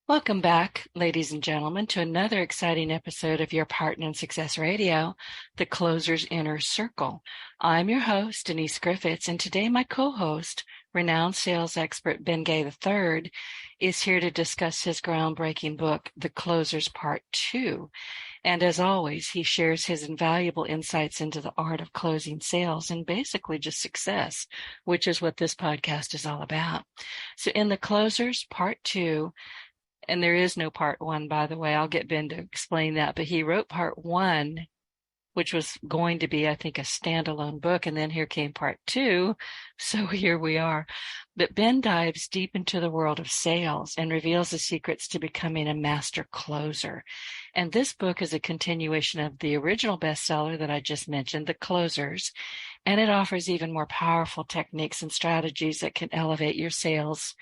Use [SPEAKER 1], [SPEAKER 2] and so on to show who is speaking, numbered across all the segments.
[SPEAKER 1] Welcome back, ladies and gentlemen, to another exciting episode of your Partner in Success Radio, The Closer's Inner Circle. I'm your host, Denise Griffitts, and today my co-host, renowned sales expert Ben Gay III, is here to discuss his groundbreaking book, The Closer's Part 2. And as always, he shares his invaluable insights into the art of closing sales and basically just success, which is what this podcast is all about. So in The Closer's Part 2, and there is no part one, by the way. I'll get Ben to explain that. But he wrote part one, which was going to be, I think, a standalone book. And then here came part two. So here we are. But Ben dives deep into the world of sales and reveals the secrets to becoming a master closer. And this book is a continuation of the original bestseller that I just mentioned, The Closers. And it offers even more powerful techniques and strategies that can elevate your sales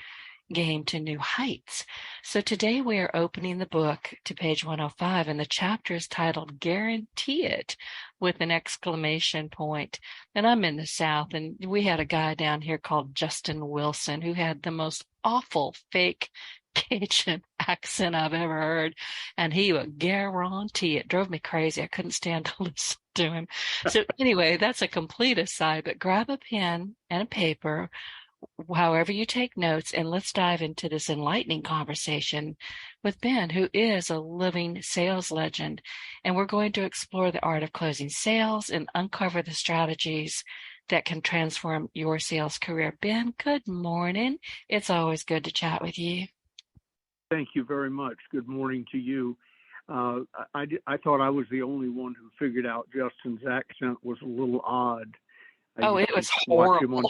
[SPEAKER 1] game to new heights. So today we are opening the book to page 105, and the chapter is titled Guarantee It with an exclamation point. And I'm in the South, and we had a guy down here called Justin Wilson who had the most awful fake Cajun accent I've ever heard, and he would guarantee it. Drove me crazy. I couldn't stand to listen to him. So anyway, that's a complete aside, but grab a pen and a paper, however you take notes, and let's dive into this enlightening conversation with Ben, who is a living sales legend. And we're going to explore the art of closing sales and uncover the strategies that can transform your sales career. Ben, good morning. It's always good to chat with you.
[SPEAKER 2] Thank you very much. Good morning to you. I thought I was the only one who figured out Justin's accent was a little odd.
[SPEAKER 1] Oh, it was horrible.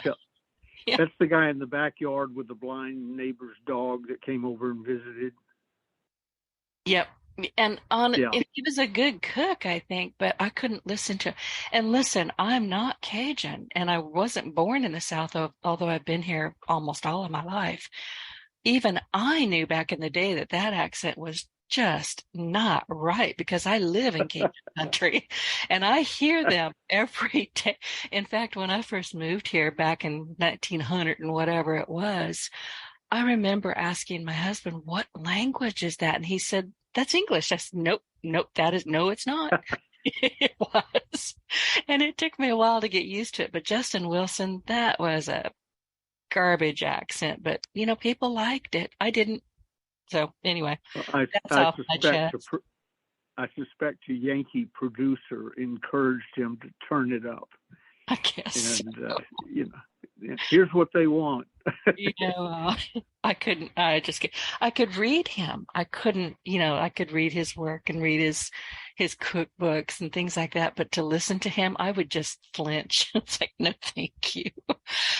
[SPEAKER 2] Yeah. That's the guy in the backyard with the blind neighbor's dog that came over and visited.
[SPEAKER 1] Yep. And he was a good cook, I think, but I couldn't listen to. And listen, I'm not Cajun, and I wasn't born in the South, although I've been here almost all of my life. Even I knew back in the day that accent was just not right, because I live in Cajun country and I hear them every day. In fact, when I first moved here back in 1900 and whatever it was, I remember asking my husband, what language is that? And he said, that's English. I said, nope, it's not. It was. And it took me a while to get used to it. But Justin Wilson, that was a garbage accent, but people liked it. I didn't. So anyway, that's off my chest.
[SPEAKER 2] I suspect a Yankee producer encouraged him to turn it up.
[SPEAKER 1] I guess.
[SPEAKER 2] And here's what they want.
[SPEAKER 1] I couldn't. I could read him. I couldn't. I could read his work and read his cookbooks and things like that. But to listen to him, I would just flinch. It's like, no, thank you.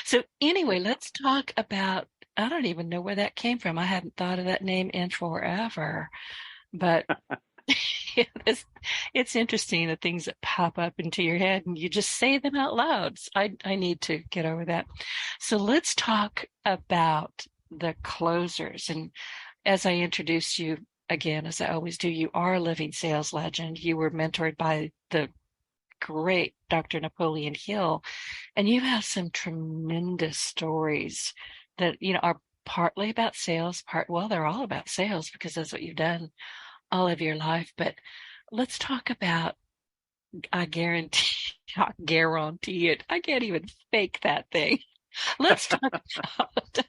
[SPEAKER 1] So anyway, let's talk about. I don't even know where that came from. I hadn't thought of that name in forever, but it's interesting, the things that pop up into your head and you just say them out loud. I need to get over that. So let's talk about the closers. And as I introduce you again, as I always do, you are a living sales legend. You were mentored by the great Dr. Napoleon Hill, and you have some tremendous stories that, are partly about sales, they're all about sales because that's what you've done all of your life. But let's talk about, I guarantee it. I can't even fake that thing. Let's talk about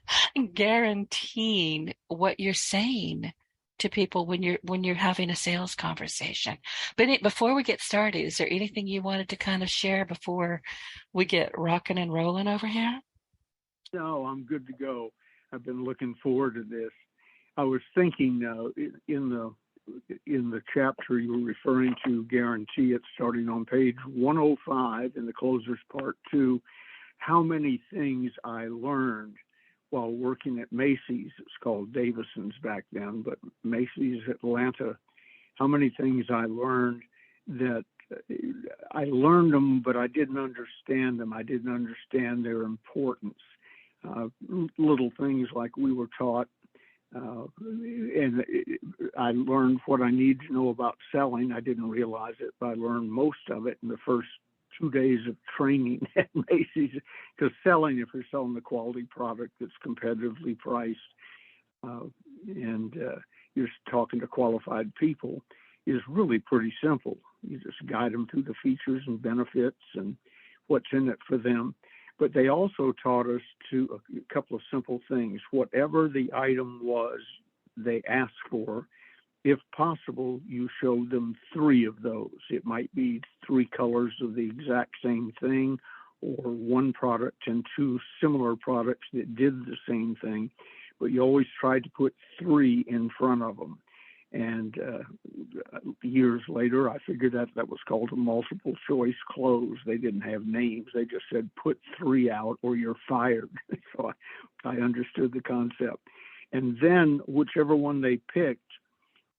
[SPEAKER 1] guaranteeing what you're saying to people when you're having a sales conversation. But before we get started, is there anything you wanted to kind of share before we get rocking and rolling over here?
[SPEAKER 2] No, I'm good to go. I've been looking forward to this. I was thinking in the chapter you were referring to, Guarantee It, starting on page 105 in the Closers Part 2, how many things I learned while working at Macy's. It's called Davison's back then, but Macy's Atlanta. How many things I learned that I learned them, but I didn't understand them. I didn't understand their importance. Little things like we were taught, and I learned what I need to know about selling. I didn't realize it, but I learned most of it in the first 2 days of training at Macy's, because selling, if you're selling the quality product that's competitively priced, and you're talking to qualified people, is really pretty simple. You just guide them through the features and benefits and what's in it for them. But they also taught us to a couple of simple things. Whatever the item was they asked for, if possible, you showed them 3 of those. It might be 3 colors of the exact same thing, or 1 product and 2 similar products that did the same thing, but you always tried to put 3 in front of them. And years later, I figured that was called a multiple choice close. They didn't have names. They just said, put 3 out or you're fired. So I understood the concept. And then whichever one they picked,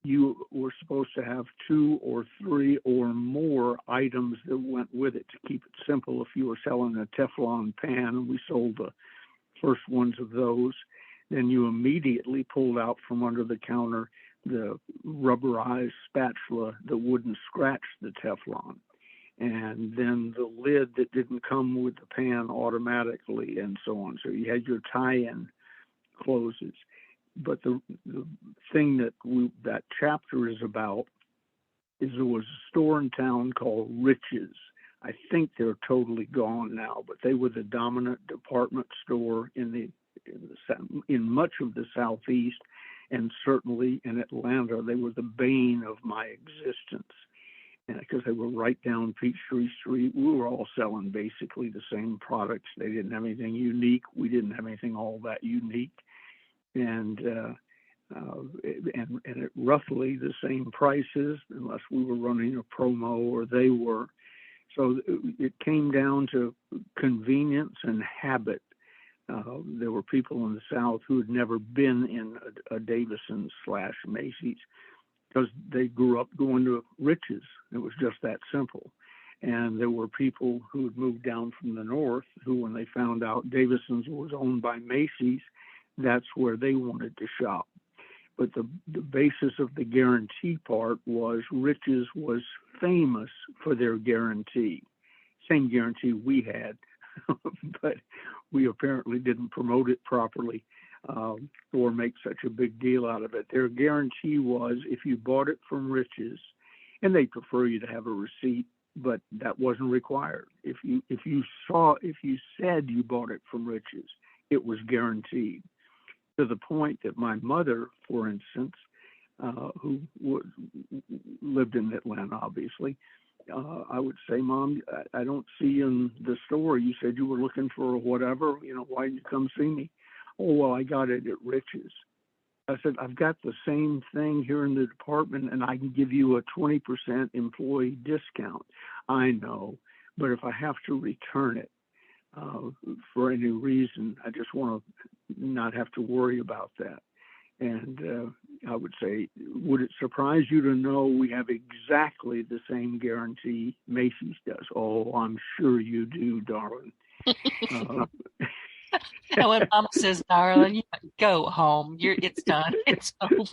[SPEAKER 2] you were supposed to have 2 or 3 or more items that went with it to keep it simple. If you were selling a Teflon pan, and we sold the first ones of those, then you immediately pulled out from under the counter the rubberized spatula that wouldn't scratch the Teflon, and then the lid that didn't come with the pan automatically, and so on. So you had your tie-in closes. But the thing that chapter is about is there was a store in town called Rich's. I think they're totally gone now, but they were the dominant department store in much of the Southeast, and certainly in Atlanta. They were the bane of my existence, because they were right down Peachtree Street. We were all selling basically the same products. They didn't have anything unique. We didn't have anything all that unique. And at roughly the same prices, unless we were running a promo or they were. So it came down to convenience and habit. There were people in the South who had never been in a Davidson/Macy's because they grew up going to Rich's. It was just that simple. And there were people who had moved down from the North who, when they found out Davidson's was owned by Macy's, that's where they wanted to shop. But the basis of the guarantee part was Rich's was famous for their guarantee. Same guarantee we had, but we apparently didn't promote it properly or make such a big deal out of it. Their guarantee was if you bought it from Rich's, and they prefer you to have a receipt, but that wasn't required. If you said you bought it from Rich's, it was guaranteed. To the point that my mother, for instance, who lived in Atlanta, obviously, I would say, Mom, I don't see you in the store. You said you were looking for whatever. Why didn't you come see me? Oh, well, I got it at Rich's. I said, I've got the same thing here in the department, and I can give you a 20% employee discount. I know, but if I have to return it for any reason, I just want to not have to worry about that. And I would say, would it surprise you to know we have exactly the same guarantee Macy's does? Oh, I'm sure you do, darling.
[SPEAKER 1] And when Mama says, darling, you go home. It's done. It's over.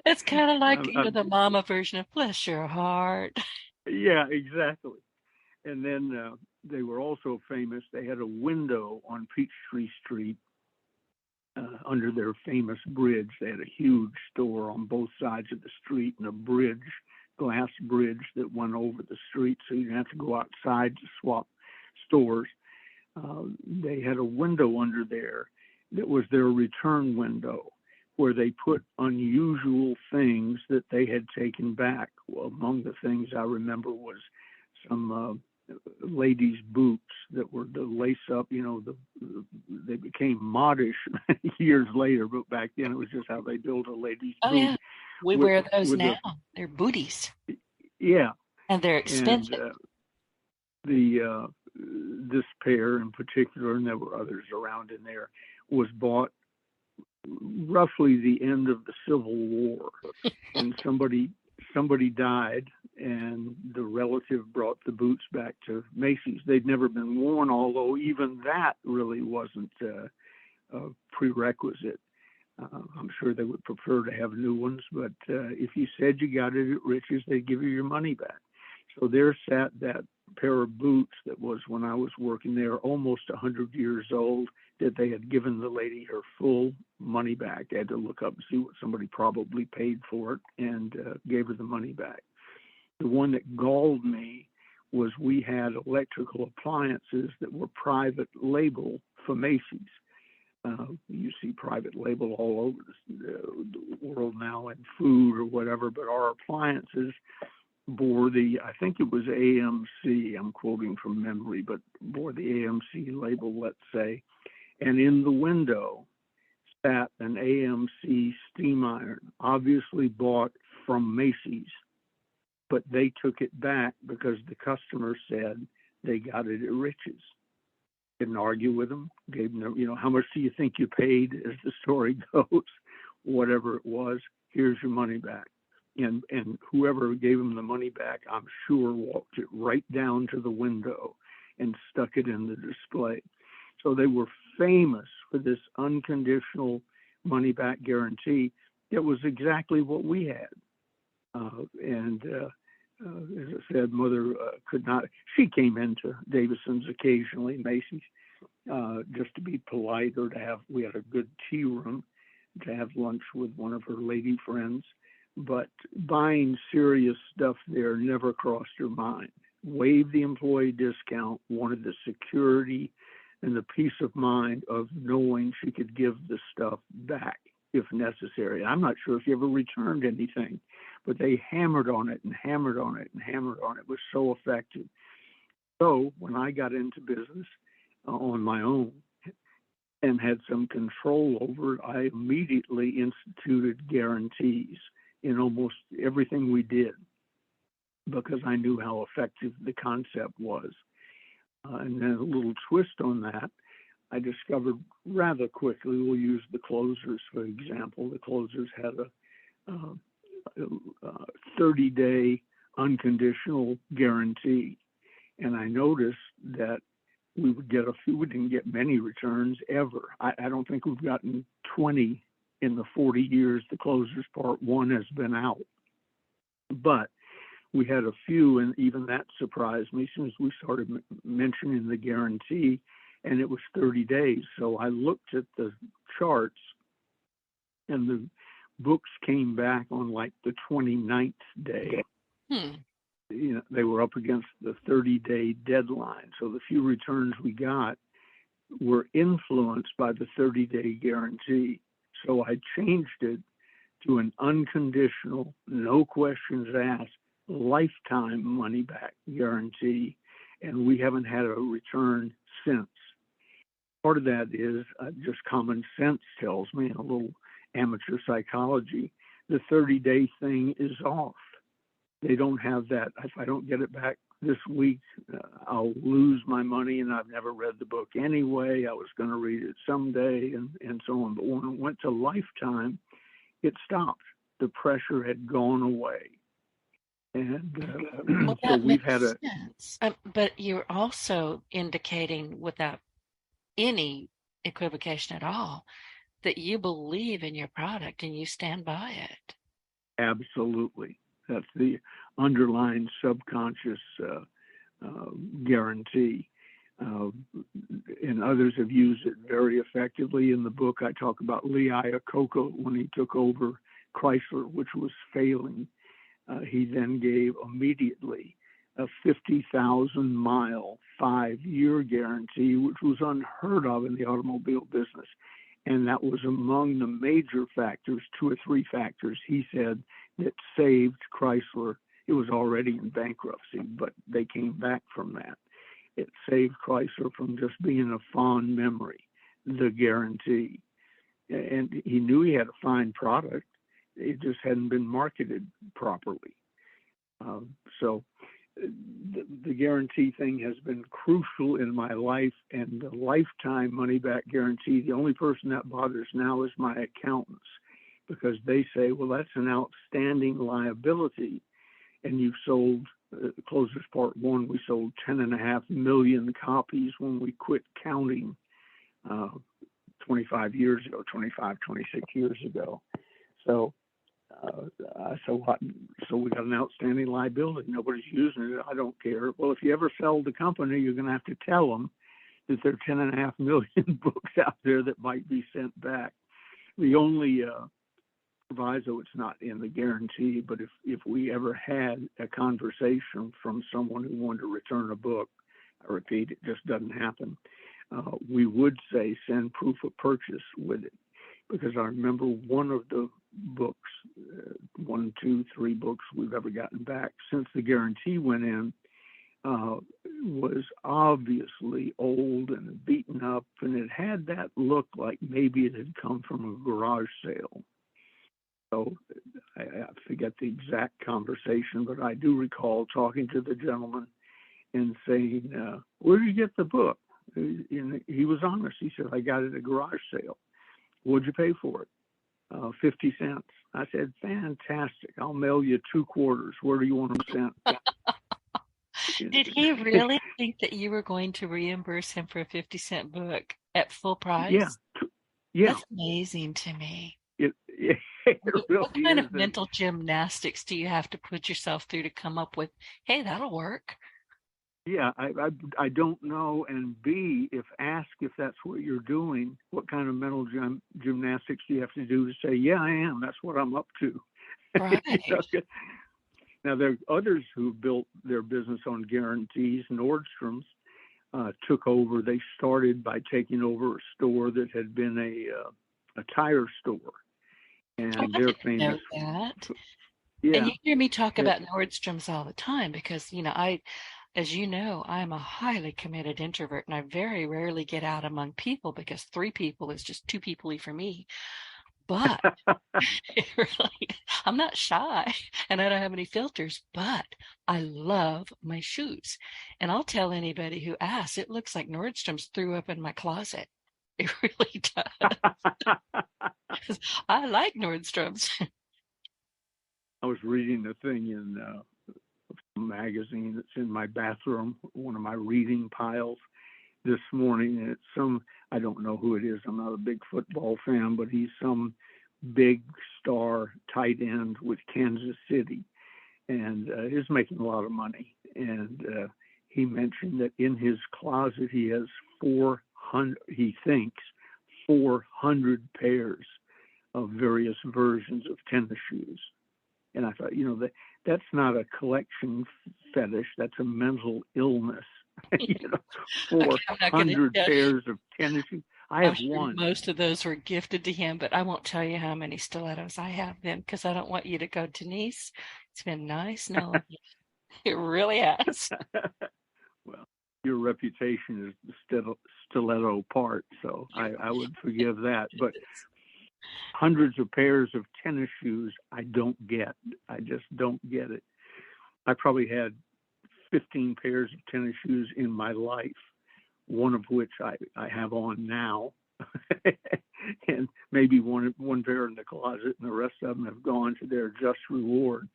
[SPEAKER 1] It's kind of like the mama version of bless your heart.
[SPEAKER 2] Yeah, exactly. And then they were also famous. They had a window on Peachtree Street under their famous bridge. They had a huge store on both sides of the street and a glass bridge that went over the street, so you didn't have to go outside to swap stores. They had a window under there that was their return window, where they put unusual things that they had taken back. Well, among the things I remember was some ladies' boots that were the lace up. They became modish years later, but back then it was just how they built a lady's boot.
[SPEAKER 1] Yeah, we wear those now. They're booties.
[SPEAKER 2] Yeah,
[SPEAKER 1] and they're expensive.
[SPEAKER 2] And this pair in particular, and there were others around in there, was bought roughly the end of the Civil War, and somebody died, and the relative brought the boots back to Macy's. They'd never been worn, although even that really wasn't a prerequisite. I'm sure they would prefer to have new ones, but if you said you got it at Rich's, they'd give you your money back. So there sat that pair of boots that was, when I was working there, almost 100 years old. that they had given the lady her full money back. They had to look up and see what somebody probably paid for it, and gave her the money back. The one that galled me was we had electrical appliances that were private label for Macy's. You see private label all over the world now in food or whatever, but our appliances bore I think it was AMC, I'm quoting from memory, but bore the AMC label, let's say. And in the window sat an AMC steam iron, obviously bought from Macy's, but they took it back because the customer said they got it at Rich's. Didn't argue with them, gave them, how much do you think you paid, as the story goes, whatever it was, here's your money back. And whoever gave them the money back, I'm sure walked it right down to the window and stuck it in the display. So they were famous for this unconditional money back guarantee. It was exactly what we had. As I said, Mother could not. She came into Davison's occasionally, Macy's, just to be polite or to have. We had a good tea room to have lunch with one of her lady friends, but buying serious stuff there never crossed her mind. Waived the employee discount, wanted the security and the peace of mind of knowing she could give the stuff back if necessary. I'm not sure if she ever returned anything, but they hammered on it and hammered on it and hammered on it. It was so effective. So when I got into business on my own and had some control over it, I immediately instituted guarantees in almost everything we did because I knew how effective the concept was. And then a little twist on that, I discovered rather quickly, we'll use the closers, for example. The closers had a 30-day unconditional guarantee. And I noticed that we would get we didn't get many returns ever. I don't think we've gotten 20 in the 40 years the closers part one has been out. But we had a few, and even that surprised me since we started mentioning the guarantee, and it was 30 days. So I looked at the charts, and the books came back on like the 29th day. They were up against the 30-day deadline. So the few returns we got were influenced by the 30-day guarantee. So I changed it to an unconditional, no questions asked, lifetime money back guarantee, and we haven't had a return since. Part of that is just common sense tells me, and a little amateur psychology, the 30-day thing is off. They don't have that. If I don't get it back this week, I'll lose my money, and I've never read the book anyway. I was going to read it someday, and so on. But when it went to lifetime, it stopped. The pressure had gone away. And so we've had
[SPEAKER 1] sense. But you're also indicating, without any equivocation at all, that you believe in your product and you stand by it.
[SPEAKER 2] Absolutely. That's the underlying subconscious guarantee. And others have used it very effectively. In the book, I talk about Lee Iacocca when he took over Chrysler, which was failing. He then gave immediately a 50,000-mile 5-year guarantee, which was unheard of in the automobile business. And that was among the major factors, 2 or 3 factors, he said, that saved Chrysler. It was already in bankruptcy, but they came back from that. It saved Chrysler from just being a fond memory, the guarantee. And he knew he had a fine product. It just hadn't been marketed properly. So the guarantee thing has been crucial in my life, and the lifetime money-back guarantee, the only person that bothers now is my accountants, because they say, well, that's an outstanding liability, and you've sold, Closers Part 1, we sold 10.5 million copies when we quit counting 26 years ago. So we got an outstanding liability. Nobody's using it. I don't care. Well, if you ever sell the company, you're going to have to tell them that there are 10.5 million books out there that might be sent back. The only proviso, it's not in the guarantee, but if we ever had a conversation from someone who wanted to return a book, I repeat, it just doesn't happen, we would say send proof of purchase with it. Because I remember one of the books, 1, 2, 3 books we've ever gotten back since the guarantee went in, was obviously old and beaten up, and it had that look like maybe it had come from a garage sale. So I forget the exact conversation, but I do recall talking to the gentleman and saying, where did you get the book? And he was honest. He said, I got it at a garage sale. What'd you pay for it? 50 cents. I said, fantastic. I'll mail you 2 quarters. Where do you want them sent?
[SPEAKER 1] Did he really think that you were going to reimburse him for a 50-cent book at full price?
[SPEAKER 2] Yeah.
[SPEAKER 1] That's amazing to me.
[SPEAKER 2] It really
[SPEAKER 1] what kind
[SPEAKER 2] is.
[SPEAKER 1] of mental gymnastics do you have to put yourself through to come up with, hey, that'll work?
[SPEAKER 2] Yeah, I don't know. And B, if asked if that's what you're doing, what kind of mental gymnastics do you have to do to say, yeah, I am. That's what I'm up to.
[SPEAKER 1] Right.
[SPEAKER 2] Now, there are others who built their business on guarantees. Nordstrom's took over. They started by taking over a store that had been a tire store. And they're famous.
[SPEAKER 1] Know that.
[SPEAKER 2] Yeah.
[SPEAKER 1] And you hear me talk about Nordstrom's all the time because, as you know, I'm a highly committed introvert and I very rarely get out among people because 3 people is just too people-y for me. But really, I'm not shy and I don't have any filters, but I love my shoes. And I'll tell anybody who asks, it looks like Nordstrom's threw up in my closet. It really does. I like Nordstrom's.
[SPEAKER 2] I was reading the thing in a magazine that's in my bathroom, one of my reading piles this morning. And it's I don't know who it is. I'm not a big football fan, but he's some big star tight end with Kansas City. And he's making a lot of money. And he mentioned that in his closet, he has 400 pairs of various versions of tennis shoes. And I thought, that's not a collection fetish. That's a mental illness. 400 pairs of tennis shoes. I have one.
[SPEAKER 1] Most of those were gifted to him, but I won't tell you how many stilettos I have then because I don't want you to go, Denise, it's been nice knowing you. It really has.
[SPEAKER 2] Well, your reputation is the stiletto part, so I would forgive that. But hundreds of pairs of tennis shoes, I don't get. I just don't get it. I probably had 15 pairs of tennis shoes in my life, one of which I have on now, and maybe one pair in the closet, and the rest of them have gone to their just reward.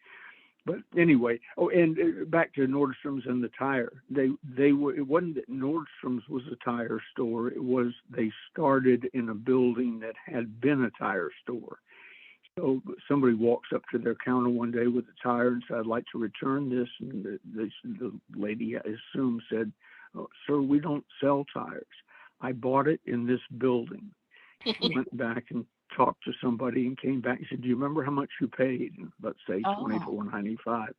[SPEAKER 2] But anyway, and back to Nordstrom's and the tire. It wasn't that Nordstrom's was a tire store. It was they started in a building that had been a tire store. So somebody walks up to their counter one day with a tire and said, I'd like to return this. And the lady, I assume, said, oh, sir, we don't sell tires. I bought it in this building. She went back and talked to somebody and came back and said, do you remember how much you paid? Let's say $24.95.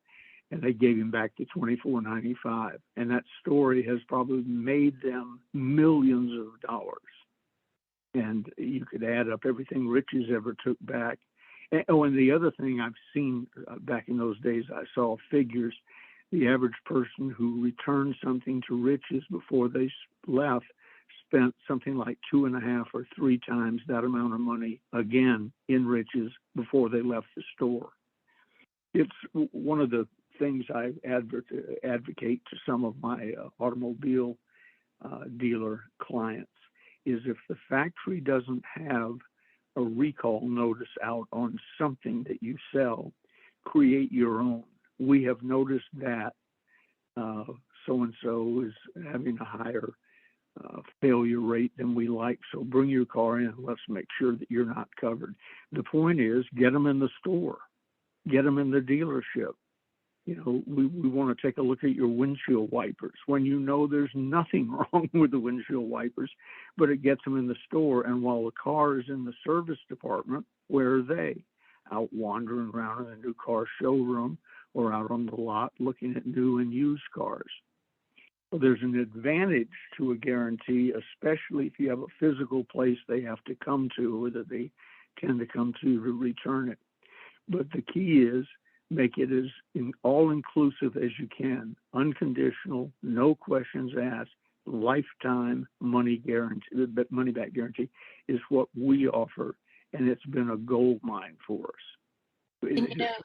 [SPEAKER 2] And they gave him back the $24.95. And that story has probably made them millions of dollars. And you could add up everything Rich's ever took back. And the other thing I've seen back in those days, I saw figures. The average person who returned something to Rich's before they left spent something like 2.5 or 3 times that amount of money again in Rich's before they left the store. It's one of the things I advocate to some of my automobile dealer clients is if the factory doesn't have a recall notice out on something that you sell, create your own. We have noticed that so-and-so is having a higher failure rate than we like, so bring your car in. Let's make sure that you're not covered. The point is, get them in the store. Get them in the dealership. We want to take a look at your windshield wipers when you know there's nothing wrong with the windshield wipers, but it gets them in the store. And while the car is in the service department, where are they? Out wandering around in a new car showroom or out on the lot looking at new and used cars. So there's an advantage to a guarantee, especially if you have a physical place they have to come to or that they tend to come to return it. But the key is make it as all-inclusive as you can, unconditional, no questions asked, lifetime money guarantee, money-back guarantee is what we offer, and it's been a gold mine for us.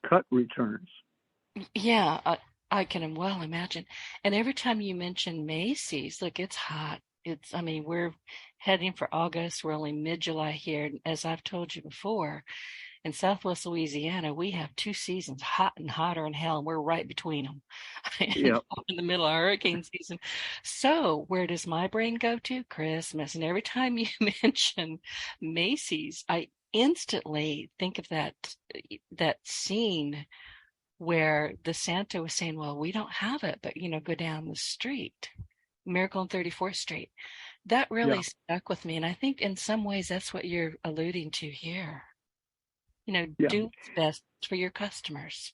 [SPEAKER 2] Cut returns.
[SPEAKER 1] Yeah, I can well imagine. And every time you mention Macy's, look, it's hot. We're heading for August. We're only mid-July here. As I've told you before, in Southwest Louisiana, we have two seasons, hot and hotter than hell, and we're right between them.
[SPEAKER 2] Yep.
[SPEAKER 1] In the middle of hurricane season. So where does my brain go to? Christmas. And every time you mention Macy's, I instantly think of that scene where the Santa was saying, well, we don't have it, but, go down the street, Miracle on 34th Street. That really stuck with me. And I think in some ways that's what you're alluding to here. Do what's best for your customers.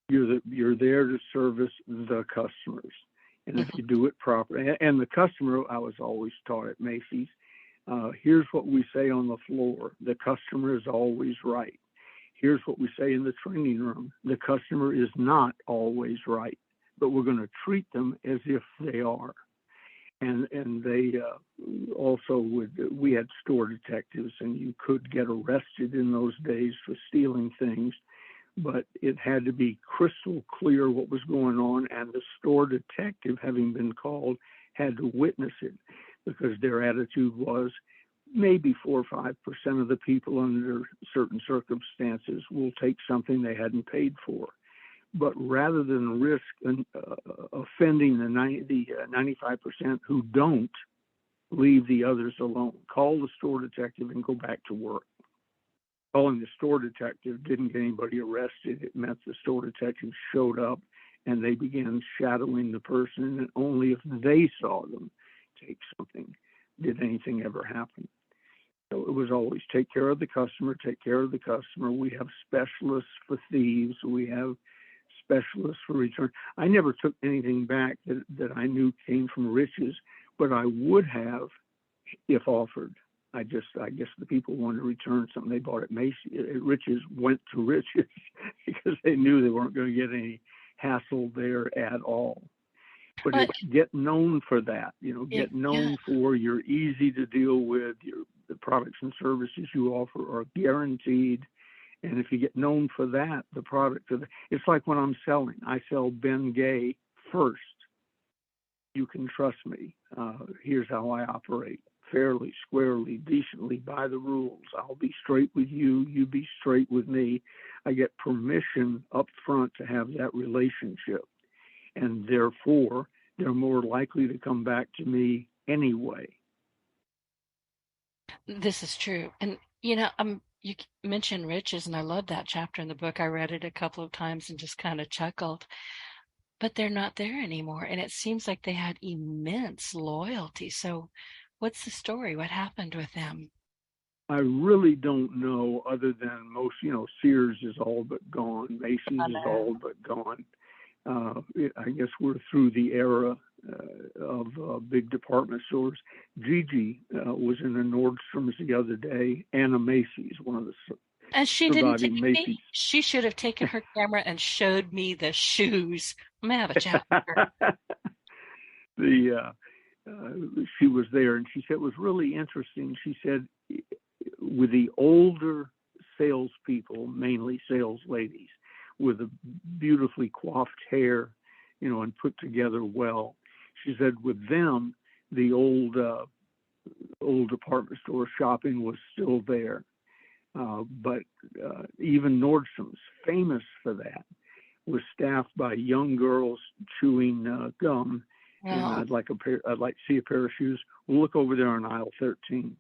[SPEAKER 2] You're there to service the customers. And if you do it properly, and the customer, I was always taught at Macy's, here's what we say on the floor. The customer is always right. Here's what we say in the training room. The customer is not always right, but we're going to treat them as if they are. And they also we had store detectives, and you could get arrested in those days for stealing things, but it had to be crystal clear what was going on, and the store detective, having been called, had to witness it, because their attitude was maybe 4 or 5% of the people under certain circumstances will take something they hadn't paid for. But rather than risk offending the 95% who don't, leave the others alone. Call the store detective and go back to work. Calling the store detective didn't get anybody arrested. It meant the store detective showed up and they began shadowing the person, and only if they saw them take something did anything ever happen. So it was always take care of the customer, take care of the customer. We have specialists for thieves. We have specialists for return. I never took anything back that I knew came from Riches, but I would have if offered. I guess the people wanted to return something they bought at Riches went to Riches because they knew they weren't going to get any hassle there at all. But get known for that, get known for you're easy to deal with, the products and services you offer are guaranteed. And if you get known for that, the product, it's like when I'm selling. I sell Ben Gay first. You can trust me. Here's how I operate. Fairly, squarely, decently, by the rules. I'll be straight with you. You be straight with me. I get permission up front to have that relationship. And therefore, they're more likely to come back to me anyway.
[SPEAKER 1] This is true. And, you mentioned Riches, and I love that chapter in the book. I read it a couple of times and just kind of chuckled. But they're not there anymore. And it seems like they had immense loyalty. So what's the story? What happened with them?
[SPEAKER 2] I really don't know, other than most, Sears is all but gone. Macy's is all but gone. I guess we're through the era of big department stores. Gigi was in a Nordstrom's the other day, and a Macy's, one of the
[SPEAKER 1] and she didn't take
[SPEAKER 2] Macy's.
[SPEAKER 1] Me. She should have taken her camera and showed me the shoes. I'm gonna have a chat with her.
[SPEAKER 2] She was there, and she said it was really interesting. She said with the older salespeople, mainly sales ladies, with the beautifully coiffed hair, and put together well. She said with them, the old department store shopping was still there. But even Nordstrom's, famous for that, was staffed by young girls chewing gum.
[SPEAKER 1] Wow.
[SPEAKER 2] And I'd like to see a pair of shoes. We'll look over there on aisle 13.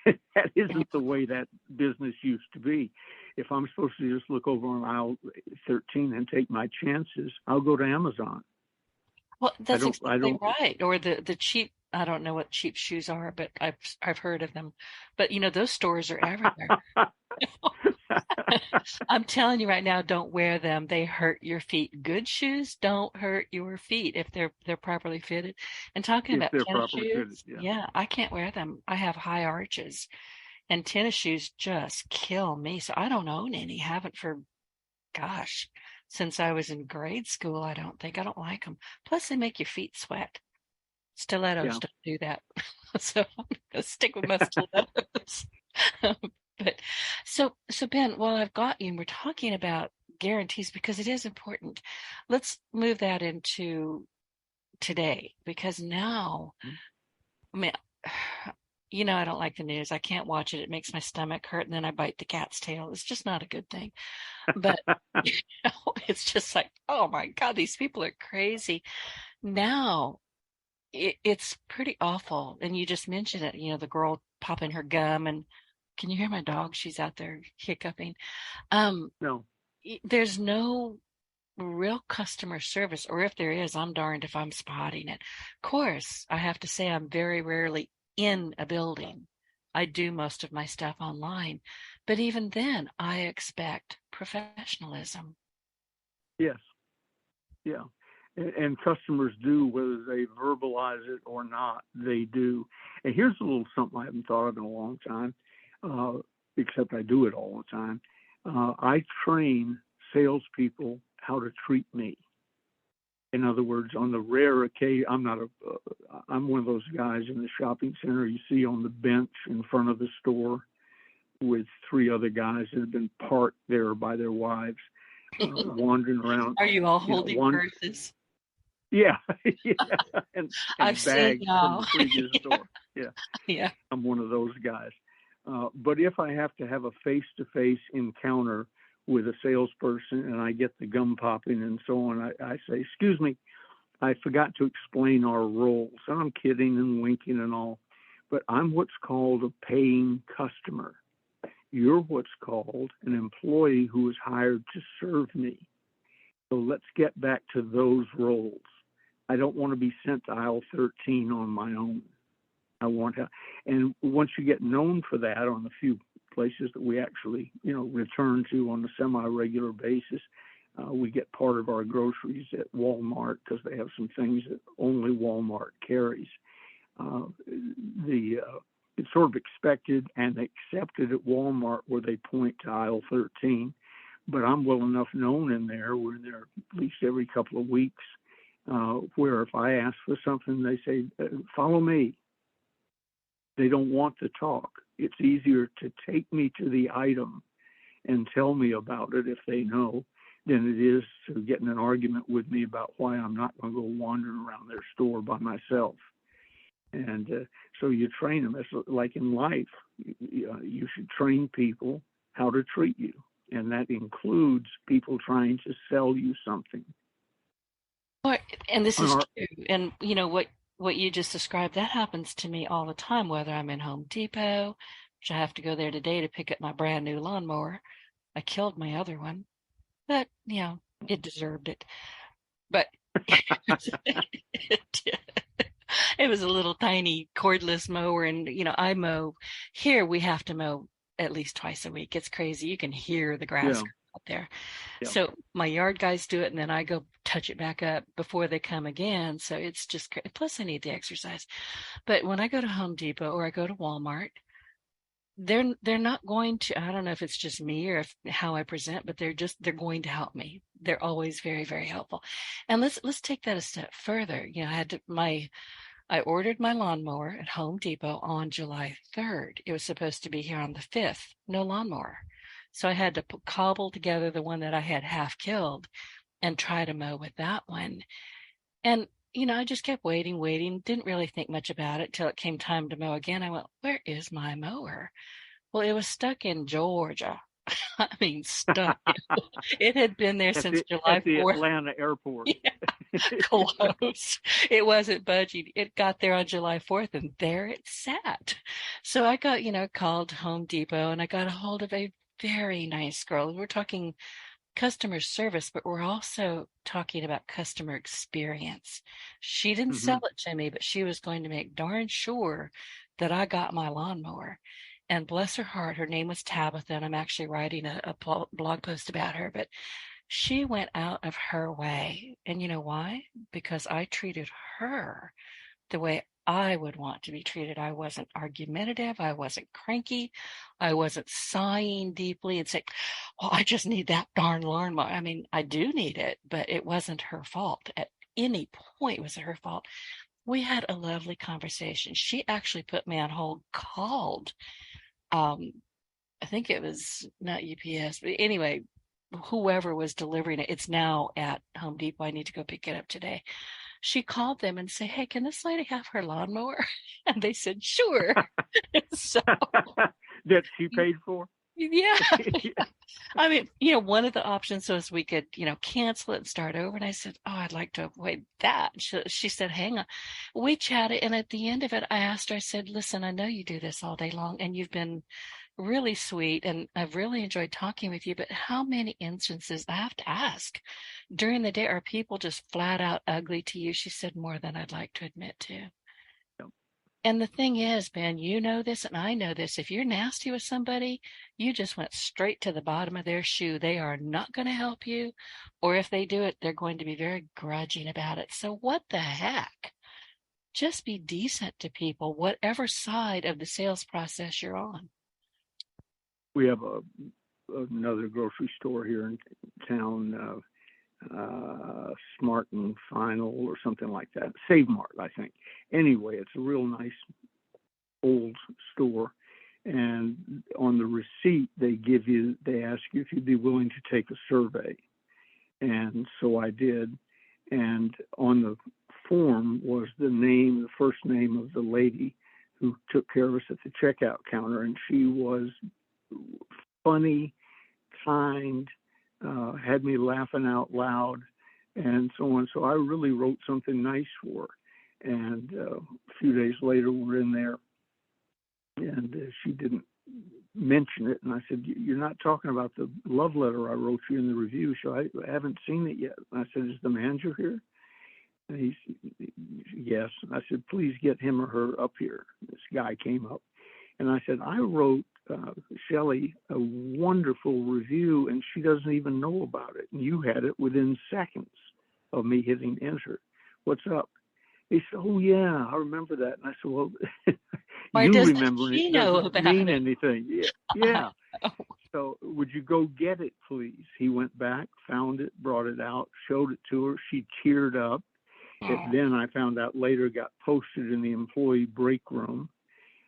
[SPEAKER 2] That isn't the way that business used to be. if I'm supposed to just look over on aisle 13 and take my chances, I'll go to Amazon.
[SPEAKER 1] Well, that's
[SPEAKER 2] I
[SPEAKER 1] exactly
[SPEAKER 2] don't.
[SPEAKER 1] right. Or the cheap, I don't know what cheap shoes are, but I've heard of them. But those stores are everywhere. I'm telling you right now, don't wear them. They hurt your feet. Good shoes don't hurt your feet if they're properly fitted. And talking
[SPEAKER 2] If
[SPEAKER 1] about
[SPEAKER 2] they're
[SPEAKER 1] tennis
[SPEAKER 2] properly fitted,
[SPEAKER 1] shoes,
[SPEAKER 2] yeah.
[SPEAKER 1] yeah, I can't wear them. I have high arches, and tennis shoes just kill me. So I don't own any. Haven't for, gosh, since I was in grade school. I don't think. I don't like them. Plus, they make your feet sweat. Stilettos
[SPEAKER 2] Yeah.
[SPEAKER 1] don't do that. So I'm gonna stick with my stilettos. But so Ben, while I've got you and we're talking about guarantees because it is important, let's move that into today because now, I mean, I don't like the news. I can't watch it. It makes my stomach hurt and then I bite the cat's tail. It's just not a good thing. But it's just like, oh my God, these people are crazy. Now it's pretty awful. And you just mentioned it, the girl popping her gum and can you hear my dog? She's out there hiccuping.
[SPEAKER 2] No.
[SPEAKER 1] There's no real customer service, or if there is, I'm darned if I'm spotting it. Of course, I have to say I'm very rarely in a building. I do most of my stuff online, but even then, I expect professionalism.
[SPEAKER 2] Yes. Yeah. And customers do, whether they verbalize it or not, they do. And here's a little something I haven't thought of in a long time, except I do it all the time. I train salespeople how to treat me. In other words, on the rare occasion, I'm one of those guys in the shopping center you see on the bench in front of the store with 3 other guys that have been parked there by their wives, wandering around.
[SPEAKER 1] Are you all holding purses?
[SPEAKER 2] Yeah, yeah, and
[SPEAKER 1] I've
[SPEAKER 2] bags
[SPEAKER 1] seen
[SPEAKER 2] from
[SPEAKER 1] y'all.
[SPEAKER 2] the previous store. Yeah,
[SPEAKER 1] Yeah.
[SPEAKER 2] I'm one of those guys. But if I have to have a face-to-face encounter with a salesperson and I get the gum popping and so on, I say, excuse me, I forgot to explain our roles. And I'm kidding and winking and all, but I'm what's called a paying customer. You're what's called an employee who is hired to serve me. So let's get back to those roles. I don't want to be sent to aisle 13 on my own. I want to, and once you get known for that on a few places that we actually, return to on a semi-regular basis, we get part of our groceries at Walmart because they have some things that only Walmart carries. It's sort of expected and accepted at Walmart where they point to aisle 13, but I'm well enough known in there. We're there at least every couple of weeks, where if I ask for something, they say, follow me. They don't want to talk. It's easier to take me to the item and tell me about it if they know than it is to get in an argument with me about why I'm not going to go wandering around their store by myself. And so you train them. It's like in life. You should train people how to treat you. And that includes people trying to sell you something.
[SPEAKER 1] And this is true. And what you just described, that happens to me all the time, whether I'm in Home Depot, which I have to go there today to pick up my brand new lawnmower. I killed my other one, but it deserved it. But it was a little tiny cordless mower, and I mow here. We have to mow at least twice a week. It's crazy. You can hear the grass out there. Yeah. So my yard guys do it, and then I go touch it back up before they come again. So it's just, plus I need the exercise. But when I go to Home Depot or I go to Walmart, they're not going to, I don't know if it's just me or how I present, but they're going to help me. They're always very, very helpful. And let's take that a step further. I ordered my lawnmower at Home Depot on July 3rd. It was supposed to be here on the 5th. No lawnmower. So I had to cobble together the one that I had half killed and try to mow with that one. And, I just kept waiting, didn't really think much about it till it came time to mow again. I went, where is my mower? Well, it was stuck in Georgia. I mean, stuck. It had been there since July 4th.
[SPEAKER 2] At the Atlanta airport.
[SPEAKER 1] Yeah, close. It wasn't budging. It got there on July 4th, and there it sat. So I got, called Home Depot, and I got a hold of a very nice girl. We're talking customer service, but we're also talking about customer experience. She didn't
[SPEAKER 2] Hmm.
[SPEAKER 1] sell it to me, but she was going to make darn sure that I got my lawnmower. And bless her heart, her name was Tabitha, and I'm actually writing a blog post about her, but she went out of her way. And you know why? Because I treated her the way I would want to be treated. I wasn't argumentative. I wasn't cranky. I wasn't sighing deeply and saying, well, I just need that darn lawnmower. I mean, I do need it, but it wasn't her fault. At any point was it her fault. We had a lovely conversation. She actually put me on hold, called, um, I think it was not UPS, but anyway, whoever was delivering it. It's now at Home Depot. I need to go pick it up today. She called them and said, hey, can this lady have her lawnmower? And they said, sure. So,
[SPEAKER 2] That she paid for?
[SPEAKER 1] yeah. I mean, one of the options was we could, cancel it and start over. And I said, oh, I'd like to avoid that. She said, hang on. We chatted. And at the end of it, I asked her, I said, listen, I know you do this all day long and you've been really sweet. And I've really enjoyed talking with you. But how many instances, I have to ask, during the day, are people just flat out ugly to you? She said, more than I'd like to admit to. And the thing is, Ben, you know this and I know this. If you're nasty with somebody, you just went straight to the bottom of their shoe. They are not going to help you. Or if they do it, they're going to be very grudging about it. So what the heck? Just be decent to people, whatever side of the sales process you're on.
[SPEAKER 2] We have another grocery store here in town, Smart and Final or something like that. Save Mart, I think. Anyway, it's a real nice old store. And on the receipt, they ask you if you'd be willing to take a survey. And so I did. And on the form was the first name of the lady who took care of us at the checkout counter. And she was funny, kind, had me laughing out loud, and so on. So I really wrote something nice for her. And a few days later, we're in there, and she didn't mention it. And I said, you're not talking about the love letter I wrote you in the review, so I haven't seen it yet. And I said, is the manager here? And he said, yes. And I said, please get him or her up here. This guy came up. And I said, I wrote Shelley a wonderful review, and she doesn't even know about it. And you had it within seconds of me hitting enter. What's up? He said, oh, yeah, I remember that. And I said, well,
[SPEAKER 1] Why
[SPEAKER 2] you
[SPEAKER 1] doesn't
[SPEAKER 2] remembering
[SPEAKER 1] she
[SPEAKER 2] it
[SPEAKER 1] know
[SPEAKER 2] doesn't
[SPEAKER 1] about
[SPEAKER 2] mean
[SPEAKER 1] it?
[SPEAKER 2] anything. Yeah. So would you go get it, please? He went back, found it, brought it out, showed it to her. She teared up. It then, I found out later, got posted in the employee break room.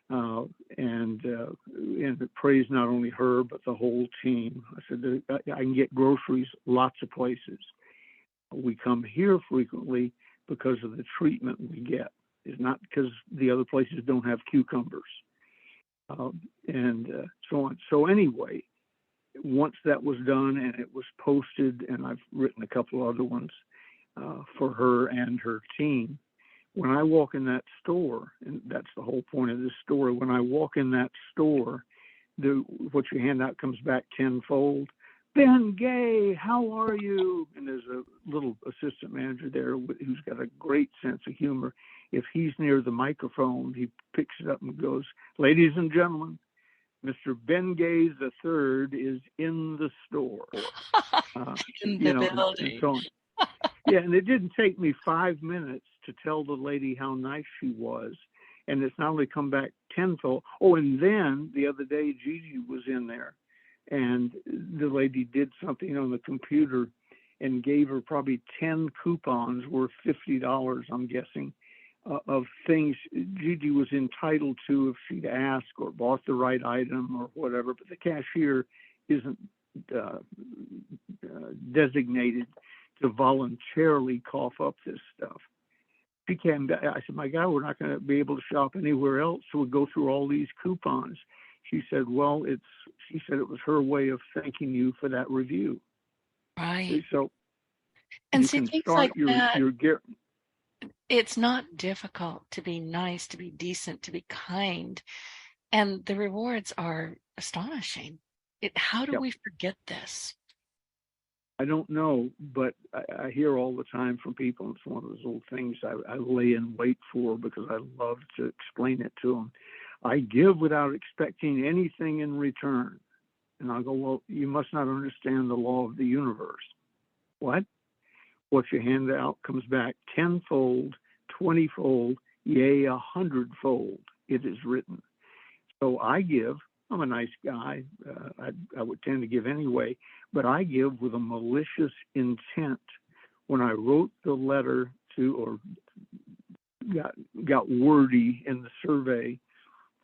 [SPEAKER 2] And praised not only her, but the whole team. I said, I can get groceries lots of places. We come here frequently because of the treatment we get. It's not because the other places don't have cucumbers. And so on. So anyway, once that was done and it was posted, and I've written a couple other ones for her and her team, when I walk in that store, and that's the whole point of this story, when I walk in that store, what you hand out comes back tenfold. Ben Gay, how are you? And there's a little assistant manager there who's got a great sense of humor. If he's near the microphone, he picks it up and goes, ladies and gentlemen, Mr. Ben Gay III is in the store.
[SPEAKER 1] In the building.
[SPEAKER 2] And so on. Yeah, and it didn't take me 5 minutes to tell the lady how nice she was. And it's not only come back tenfold. Oh, and then the other day, Gigi was in there. And the lady did something on the computer and gave her probably 10 coupons worth $50, I'm guessing, of things Gigi was entitled to if she'd asked or bought the right item or whatever. But the cashier isn't designated to voluntarily cough up this stuff. She came back. I said, my God, we're not going to be able to shop anywhere else, so we'll go through all these coupons. She said, well, she said it was her way of thanking you for that review.
[SPEAKER 1] Right.
[SPEAKER 2] So
[SPEAKER 1] and
[SPEAKER 2] you
[SPEAKER 1] see,
[SPEAKER 2] can
[SPEAKER 1] things
[SPEAKER 2] start
[SPEAKER 1] like that,
[SPEAKER 2] your
[SPEAKER 1] it's not difficult to be nice, to be decent, to be kind. And the rewards are astonishing. How do
[SPEAKER 2] Yep.
[SPEAKER 1] we forget this?
[SPEAKER 2] I don't know, but I hear all the time from people. It's one of those little things I lay in wait for because I love to explain it to them. I give without expecting anything in return. And I go, well, you must not understand the law of the universe. What? What you hand out comes back tenfold, 20-fold, yea, 100-fold. It is written. So I give. I'm a nice guy. I would tend to give anyway, but I give with a malicious intent. When I wrote the letter to, or got wordy in the survey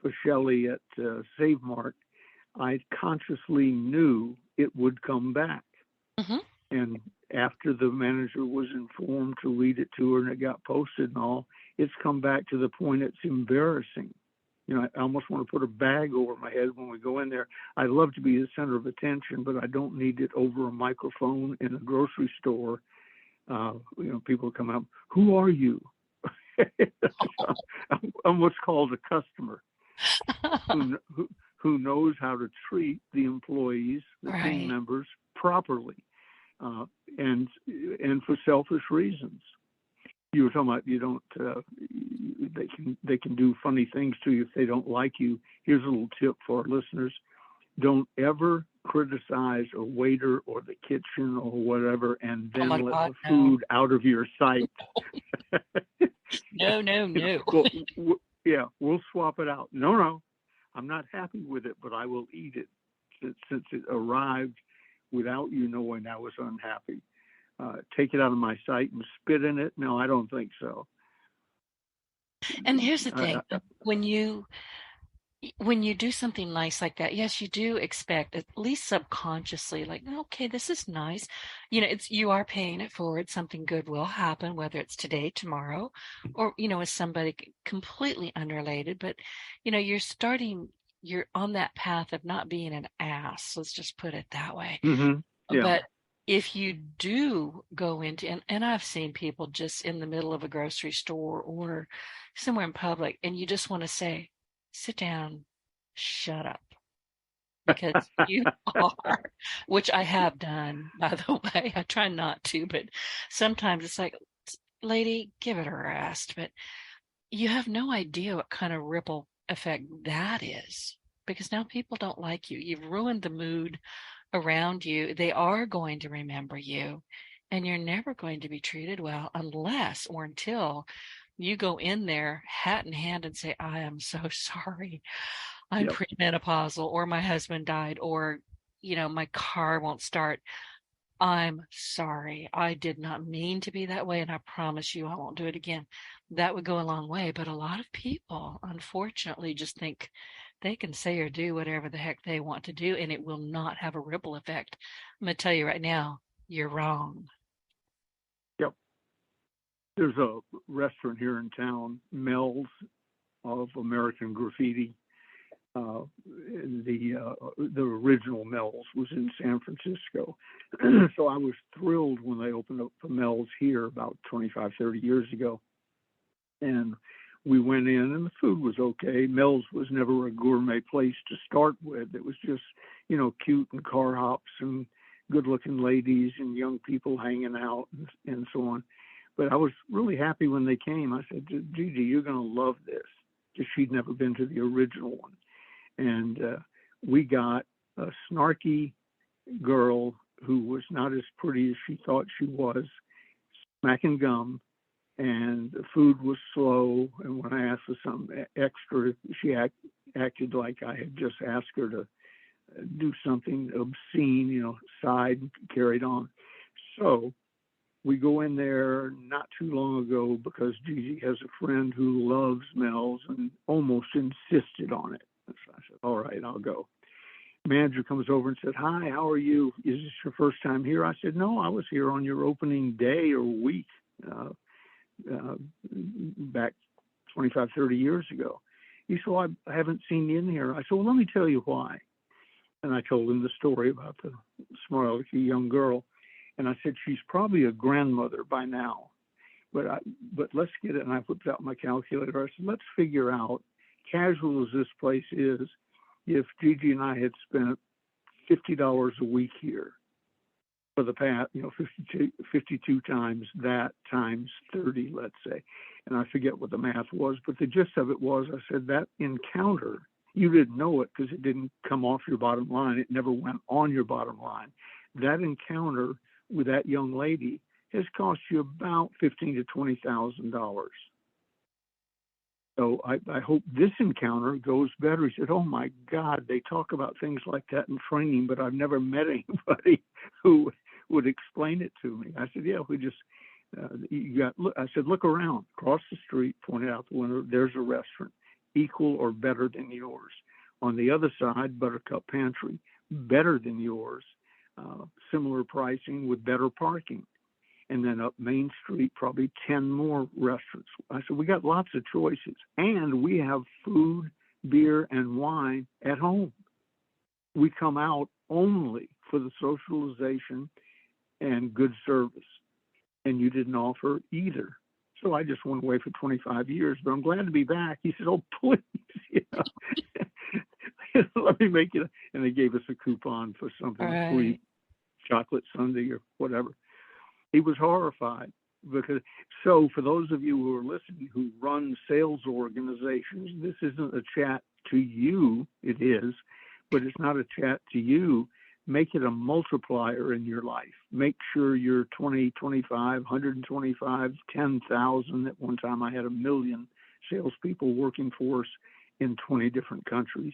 [SPEAKER 2] for Shelley at Save Mark, I consciously knew it would come back.
[SPEAKER 1] Mm-hmm.
[SPEAKER 2] And after the manager was informed to read it to her and it got posted and all, it's come back to the point it's embarrassing. You know, I almost want to put a bag over my head when we go in there. I love to be the center of attention, but I don't need it over a microphone in a grocery store. People come up, who are you? I'm what's called a customer who knows how to treat the employees, the
[SPEAKER 1] Right.
[SPEAKER 2] team members properly, and for selfish reasons. You were talking about you don't. They can do funny things to you if they don't like you. Here's a little tip for our listeners: don't ever criticize a waiter or the kitchen or whatever, and then let the food out of your sight.
[SPEAKER 1] No.
[SPEAKER 2] Well, we'll swap it out. No, I'm not happy with it, but I will eat it since it arrived without you knowing I was unhappy. Take it out of my sight and spit in it? No, I don't think so.
[SPEAKER 1] And here's the thing: when you do something nice like that, yes, you do expect, at least subconsciously, like, okay, this is nice. You are paying it forward. Something good will happen, whether it's today, tomorrow, or, with somebody completely unrelated. But, you're on that path of not being an ass. Let's just put it that way.
[SPEAKER 2] Mm-hmm. Yeah.
[SPEAKER 1] But if you do go into, and I've seen people just in the middle of a grocery store or somewhere in public, and you just want to say, sit down, shut up, because you are, which I have done, by the way. I try not to, but sometimes it's like, lady, give it a rest. But you have no idea what kind of ripple effect that is, because now people don't like you. You've ruined the mood around you. They are going to remember you, and you're never going to be treated well unless or until you go in there hat in hand and say, I am so sorry. I'm premenopausal, or my husband died, or, my car won't start. I'm sorry. I did not mean to be that way, and I promise you I won't do it again. That would go a long way. But a lot of people, unfortunately, just think they can say or do whatever the heck they want to do, and it will not have a ripple effect. I'm going to tell you right now, you're wrong.
[SPEAKER 2] Yep. There's a restaurant here in town, Mel's of American Graffiti. The original Mel's was in San Francisco. So I was thrilled when they opened up the Mel's here about 25, 30 years ago. And we went in and the food was okay. Mel's was never a gourmet place to start with. It was just, cute and car hops and good looking ladies and young people hanging out and so on. But I was really happy when they came. I said, Gigi, you're going to love this. Because she'd never been to the original one. And we got a snarky girl who was not as pretty as she thought she was, smacking gum, and the food was slow. And when I asked for some extra, she acted like I had just asked her to do something obscene, sighed and carried on. So we go in there not too long ago because Gigi has a friend who loves Mel's and almost insisted on it. So I said, all right, I'll go. Manager comes over and said, hi, how are you? Is this your first time here? I said, no, I was here on your opening day or week back 25, 30 years ago. He said, well, I haven't seen you in here. I said, well, let me tell you why. And I told him the story about the smart young girl. And I said, she's probably a grandmother by now. But let's get it. And I whipped out my calculator. I said, let's figure out, casual as this place is, if Gigi and I had spent $50 a week here for the past, 52 times that times 30, let's say. And I forget what the math was, but the gist of it was, I said, that encounter, you didn't know it because it didn't come off your bottom line. It never went on your bottom line. That encounter with that young lady has cost you about $15,000 to $20,000. So I hope this encounter goes better. He said, oh my God, they talk about things like that in training, but I've never met anybody who would explain it to me. I said, yeah, we just, I said, look around, across the street, pointed out the window, there's a restaurant, equal or better than yours. On the other side, Buttercup Pantry, better than yours, similar pricing with better parking. And then up Main Street, probably 10 more restaurants. I said, we got lots of choices. And we have food, beer, and wine at home. We come out only for the socialization and good service. And you didn't offer either. So I just went away for 25 years, but I'm glad to be back. He said, oh, please, let me make it. And they gave us a coupon for something, a free chocolate sundae or whatever. He was horrified because, so for those of you who are listening who run sales organizations, this isn't a chat to you. It is, but it's not a chat to you. Make it a multiplier in your life. Make sure you're 20, 25, 125, 10,000. At one time, I had 1 million salespeople working for us in 20 different countries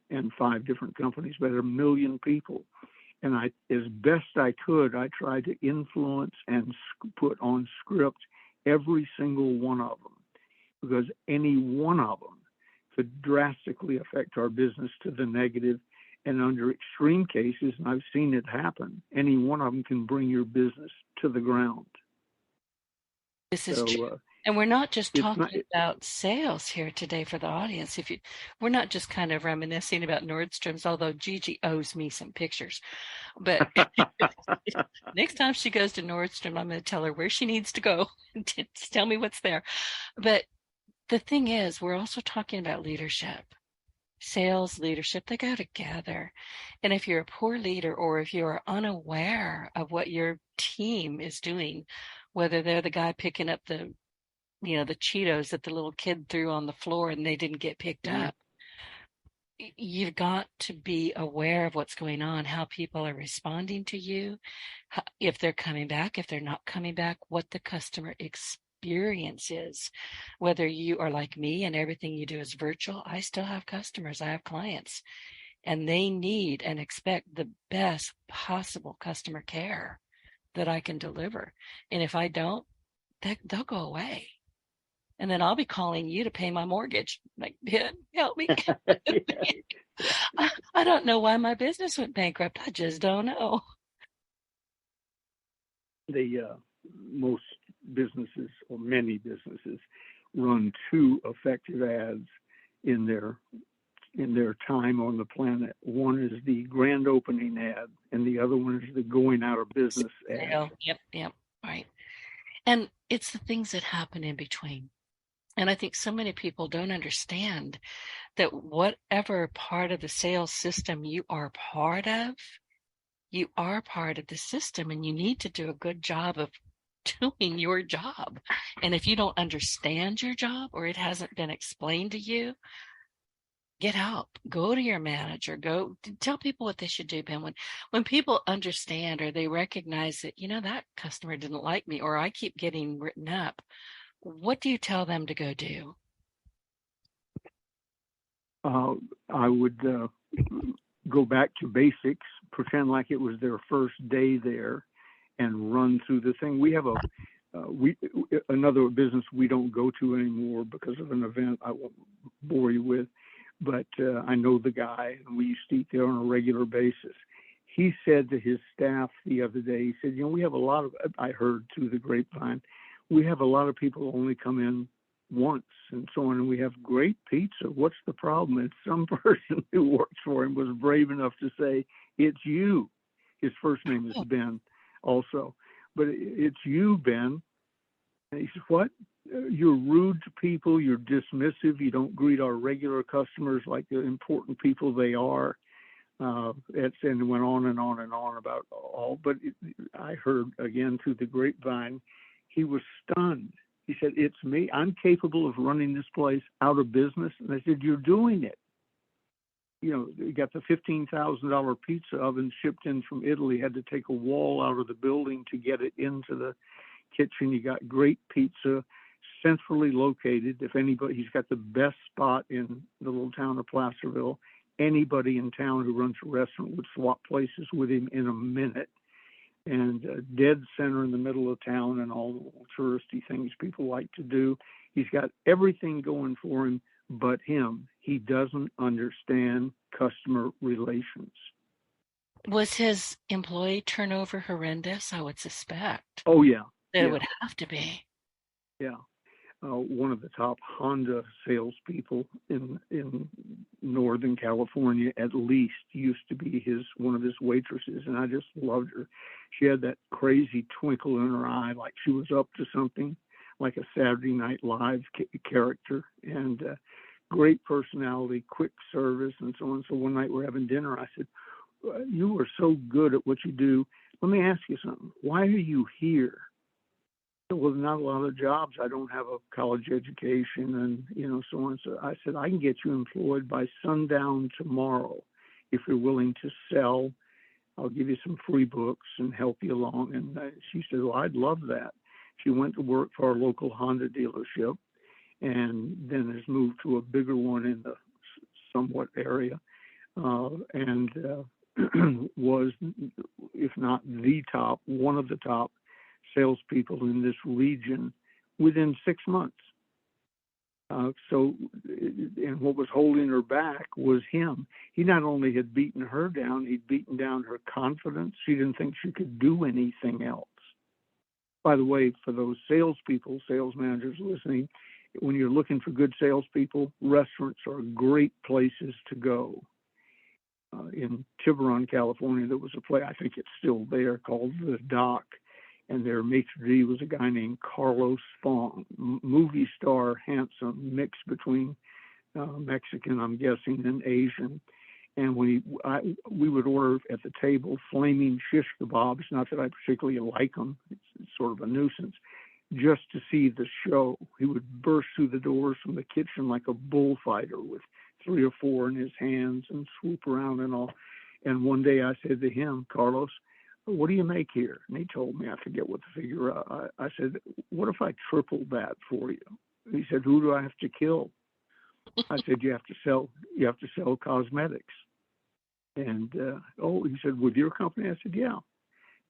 [SPEAKER 2] and 5 different companies, but 1 million people. And I, as best I could, I tried to influence and put on script every single one of them, because any one of them could drastically affect our business to the negative. And under extreme cases, and I've seen it happen, any one of them can bring your business to the ground.
[SPEAKER 1] This is true. And we're not just talking about sales here today for the audience. We're not just kind of reminiscing about Nordstrom's, although Gigi owes me some pictures. But next time she goes to Nordstrom, I'm going to tell her where she needs to go and tell me what's there. But the thing is, we're also talking about leadership. Sales, leadership, they go together. And if you're a poor leader, or if you're unaware of what your team is doing, whether they're the guy picking up the Cheetos that the little kid threw on the floor and they didn't get picked up, you've got to be aware of what's going on, how people are responding to you, if they're coming back, if they're not coming back, what the customer experience is. Whether you are like me and everything you do is virtual, I still have customers, I have clients, and they need and expect the best possible customer care that I can deliver. And if I don't, they'll go away. And then I'll be calling you to pay my mortgage. Like, Ben, help me. I don't know why my business went bankrupt. I just don't know.
[SPEAKER 2] Most businesses, or many businesses, run 2 effective ads in their time on the planet. One is the grand opening ad, and the other one is the going out of business ad.
[SPEAKER 1] Yep, right. And it's the things that happen in between. And I think so many people don't understand that whatever part of the sales system you are part of the system, and you need to do a good job of doing your job. And if you don't understand your job, or it hasn't been explained to you, get help. Go to your manager. Go tell people what they should do, Ben. When people understand, or they recognize that, that customer didn't like me, or I keep getting written up, what do you tell them to go do?
[SPEAKER 2] I would go back to basics, pretend like it was their first day there, and run through the thing. We have another business we don't go to anymore because of an event I won't bore you with, but I know the guy, and we used to eat there on a regular basis. He said to his staff the other day, he said, we have a lot of, I heard through the grapevine, we have a lot of people who only come in once and so on, and we have great pizza. What's the problem? And some person who works for him was brave enough to say, it's you. His first name is Ben also. But it's you, Ben. And he said, what? You're rude to people. You're dismissive. You don't greet our regular customers like the important people they are. And went on and on and on about all. But I heard again through the grapevine, he was stunned. He said, "It's me. I'm capable of running this place out of business." And I said, "You're doing it. You know, you got the $15,000 pizza oven shipped in from Italy, had to take a wall out of the building to get it into the kitchen. You got great pizza, centrally located. If anybody, he's got the best spot in the little town of Placerville. Anybody in town who runs a restaurant would swap places with him in a minute. And dead center in the middle of town and all the little touristy things people like to do. He's got everything going for him but him. He doesn't understand customer relations."
[SPEAKER 1] Was his employee turnover horrendous? I would suspect
[SPEAKER 2] Oh, yeah.
[SPEAKER 1] that it
[SPEAKER 2] Yeah.
[SPEAKER 1] would have to be.
[SPEAKER 2] Yeah. One of the top Honda salespeople in Northern California, at least, used to be one of his waitresses, and I just loved her. She had that crazy twinkle in her eye, like she was up to something, like a Saturday Night Live character, and great personality, quick service, and so on. So one night we're having dinner. I said, "You are so good at what you do. Let me ask you something. Why are you here?" "Well, not a lot of jobs. I don't have a college education," and so on. So I said, "I can get you employed by sundown tomorrow if you're willing to sell. I'll give you some free books and help you along." And she said, "Well, I'd love that." She went to work for our local Honda dealership, and then has moved to a bigger one in the somewhat area, and was, if not the top, one of the top salespeople in this region within 6 months. And what was holding her back was him. He not only had beaten her down, he'd beaten down her confidence. She didn't think she could do anything else. By the way, for those salespeople, sales managers listening, when you're looking for good salespeople, restaurants are great places to go. In Tiburon, California, there was a place, I think it's still there, called The Dock, and their maitre d' was a guy named Carlos Fong, movie star, handsome, mix between Mexican, I'm guessing, and Asian. And we would order at the table flaming shish kebabs, not that I particularly like them, it's sort of a nuisance, just to see the show. He would burst through the doors from the kitchen like a bullfighter with 3 or 4 in his hands and swoop around and all. And one day I said to him, "Carlos, what do you make here?" And he told me, I forget what the figure. I said, "What if I tripled that for you?" He said, "Who do I have to kill?" I said, You have to sell cosmetics." And he said, "With your company?" I said, "Yeah."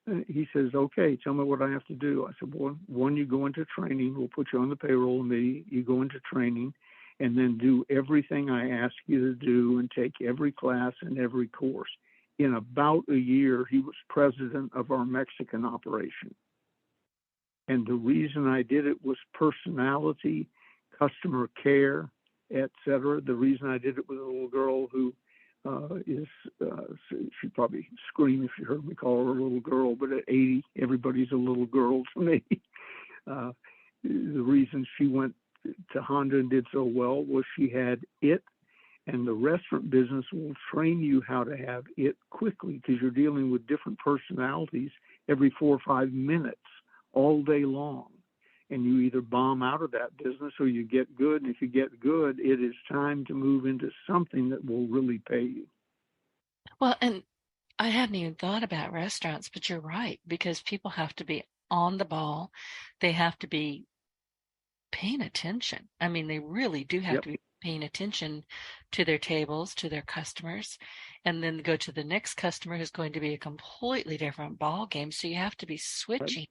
[SPEAKER 2] And he says, "Okay, tell me what I have to do." I said, "Well, one, you go into training. We'll put you on the payroll committee. You go into training, and then do everything I ask you to do and take every class and every course." In about a year, he was president of our Mexican operation. And the reason I did it was personality, customer care, etc. The reason I did it with a little girl who she'd probably scream if she heard me call her a little girl, but at 80, everybody's a little girl to me. The reason she went to Honda and did so well was she had it, and the restaurant business will train you how to have it quickly because you're dealing with different personalities every 4 or 5 minutes all day long. And you either bomb out of that business or you get good. And if you get good, it is time to move into something that will really pay you.
[SPEAKER 1] Well, and I hadn't even thought about restaurants, but you're right, because people have to be on the ball. They have to be paying attention. I mean, they really do have
[SPEAKER 2] Yep.
[SPEAKER 1] to be paying attention to their tables, to their customers, and then go to the next customer who's going to be a completely different ball game. So you have to be switching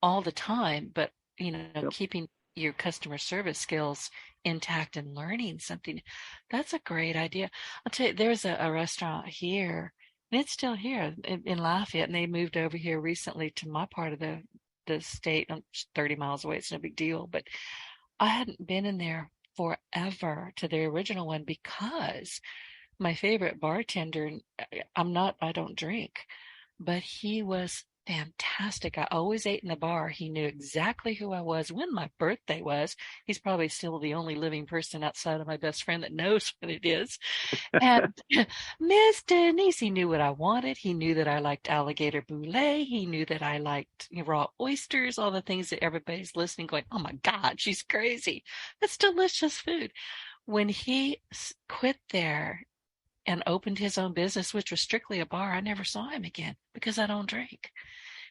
[SPEAKER 1] all the time, but
[SPEAKER 2] Yep.
[SPEAKER 1] keeping your customer service skills intact and learning something. That's a great idea. I'll tell you, there's a restaurant here, and it's still here in Lafayette, and they moved over here recently to my part of the state. 30 miles away. It's no big deal, but I hadn't been in there forever to the original one because my favorite bartender, I don't drink, but he was fantastic. I always ate in the bar. He knew exactly who I was, when my birthday was. He's probably still the only living person outside of my best friend that knows when it is. And Miss Denise, he knew what I wanted. He knew that I liked alligator boulé. He knew that I liked raw oysters, all the things that everybody's listening going, oh my God, she's crazy. That's delicious food. When he quit there and opened his own business, which was strictly a bar, I never saw him again because I don't drink.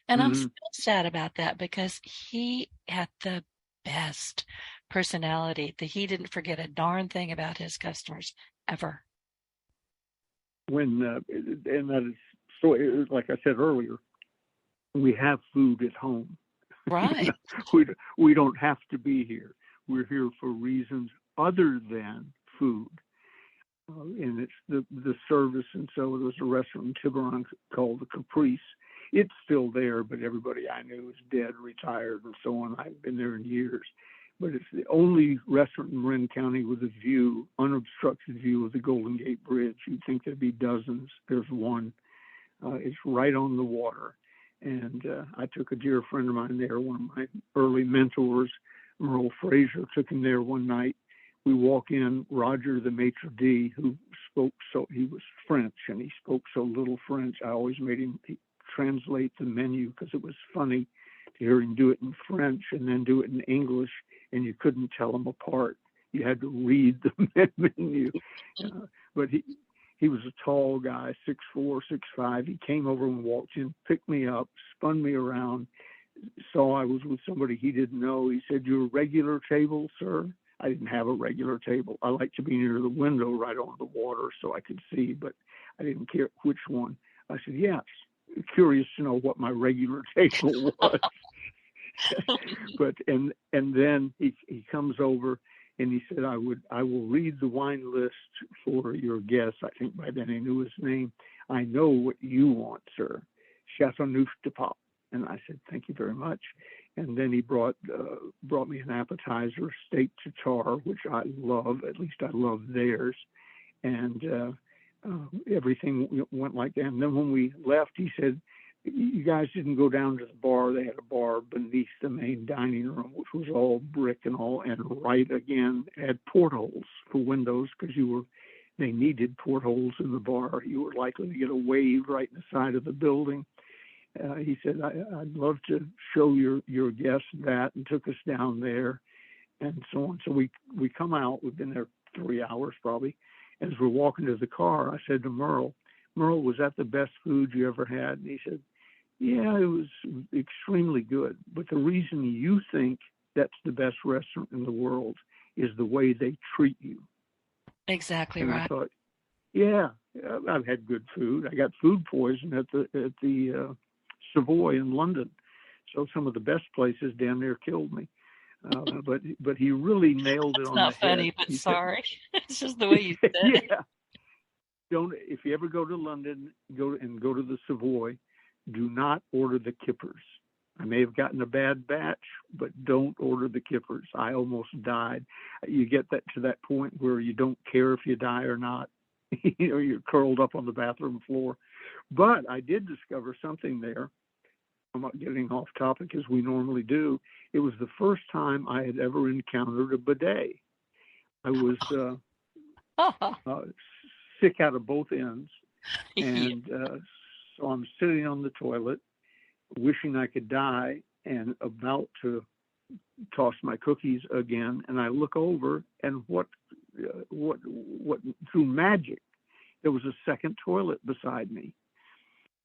[SPEAKER 1] And I'm still sad about that because he had the best personality that he didn't forget a darn thing about his customers ever.
[SPEAKER 2] And that is so, like I said earlier, we have food at home.
[SPEAKER 1] Right.
[SPEAKER 2] We don't have to be here. We're here for reasons other than food. And it's the service. And so there's a restaurant in Tiburon called the Caprice. It's still there, but everybody I knew is dead, retired, and so on. I've been there in years. But it's the only restaurant in Marin County with a view, unobstructed view of the Golden Gate Bridge. You'd think there'd be dozens. There's one. It's right on the water. And I took a dear friend of mine there, one of my early mentors, Merle Fraser, took him there one night. We walk in, Roger, the maitre d', who he was French, and he spoke so little French, I always made him translate the menu because it was funny to hear him do it in French and then do it in English, and you couldn't tell them apart. You had to read the menu. But he was a tall guy, 6'4", 6'5". He came over and walked in, picked me up, spun me around, saw I was with somebody he didn't know. He said, "Your regular table, sir?" I didn't have a regular table. I like to be near the window right on the water so I could see, but I didn't care which one. I said, "Yes." Curious to know what my regular table was. But and then he comes over and he said, I will read the wine list for your guests. I think by then he knew his name. "I know what you want, sir. Chateauneuf de Pape." And I said, "Thank you very much." And then he brought me an appetizer, steak tartare, which I love. At least I love theirs. And everything went like that. And then when we left, he said, "You guys didn't go down to the bar." They had a bar beneath the main dining room, which was all brick and all, and right again had portholes for windows because they needed portholes in the bar. You were likely to get a wave right in the side of the building. He said, I'd love to show your guests that, and took us down there and so on. So we come out. We've been there 3 hours probably. As we're walking to the car, I said to Merle, "Was that the best food you ever had?" And he said, "Yeah, it was extremely good. But the reason you think that's the best restaurant in the world is the way they treat you."
[SPEAKER 1] Exactly
[SPEAKER 2] and
[SPEAKER 1] right.
[SPEAKER 2] I thought, yeah, I've had good food. I got food poison at the Savoy in London. So some of the best places damn near killed me. But he really nailed it
[SPEAKER 1] It's
[SPEAKER 2] on
[SPEAKER 1] not
[SPEAKER 2] the
[SPEAKER 1] funny,
[SPEAKER 2] head.
[SPEAKER 1] but
[SPEAKER 2] He
[SPEAKER 1] sorry. It's just the way you said it.
[SPEAKER 2] Yeah. If you ever go to London, go to the Savoy, do not order the kippers. I may have gotten a bad batch, but don't order the kippers. I almost died. You get to that point where you don't care if you die or not. You're curled up on the bathroom floor. But I did discover something there. I'm not getting off topic as we normally do. It was the first time I had ever encountered a bidet. I was sick out of both ends. And so I'm sitting on the toilet, wishing I could die and about to toss my cookies again. And I look over, and what through magic, there was a second toilet beside me.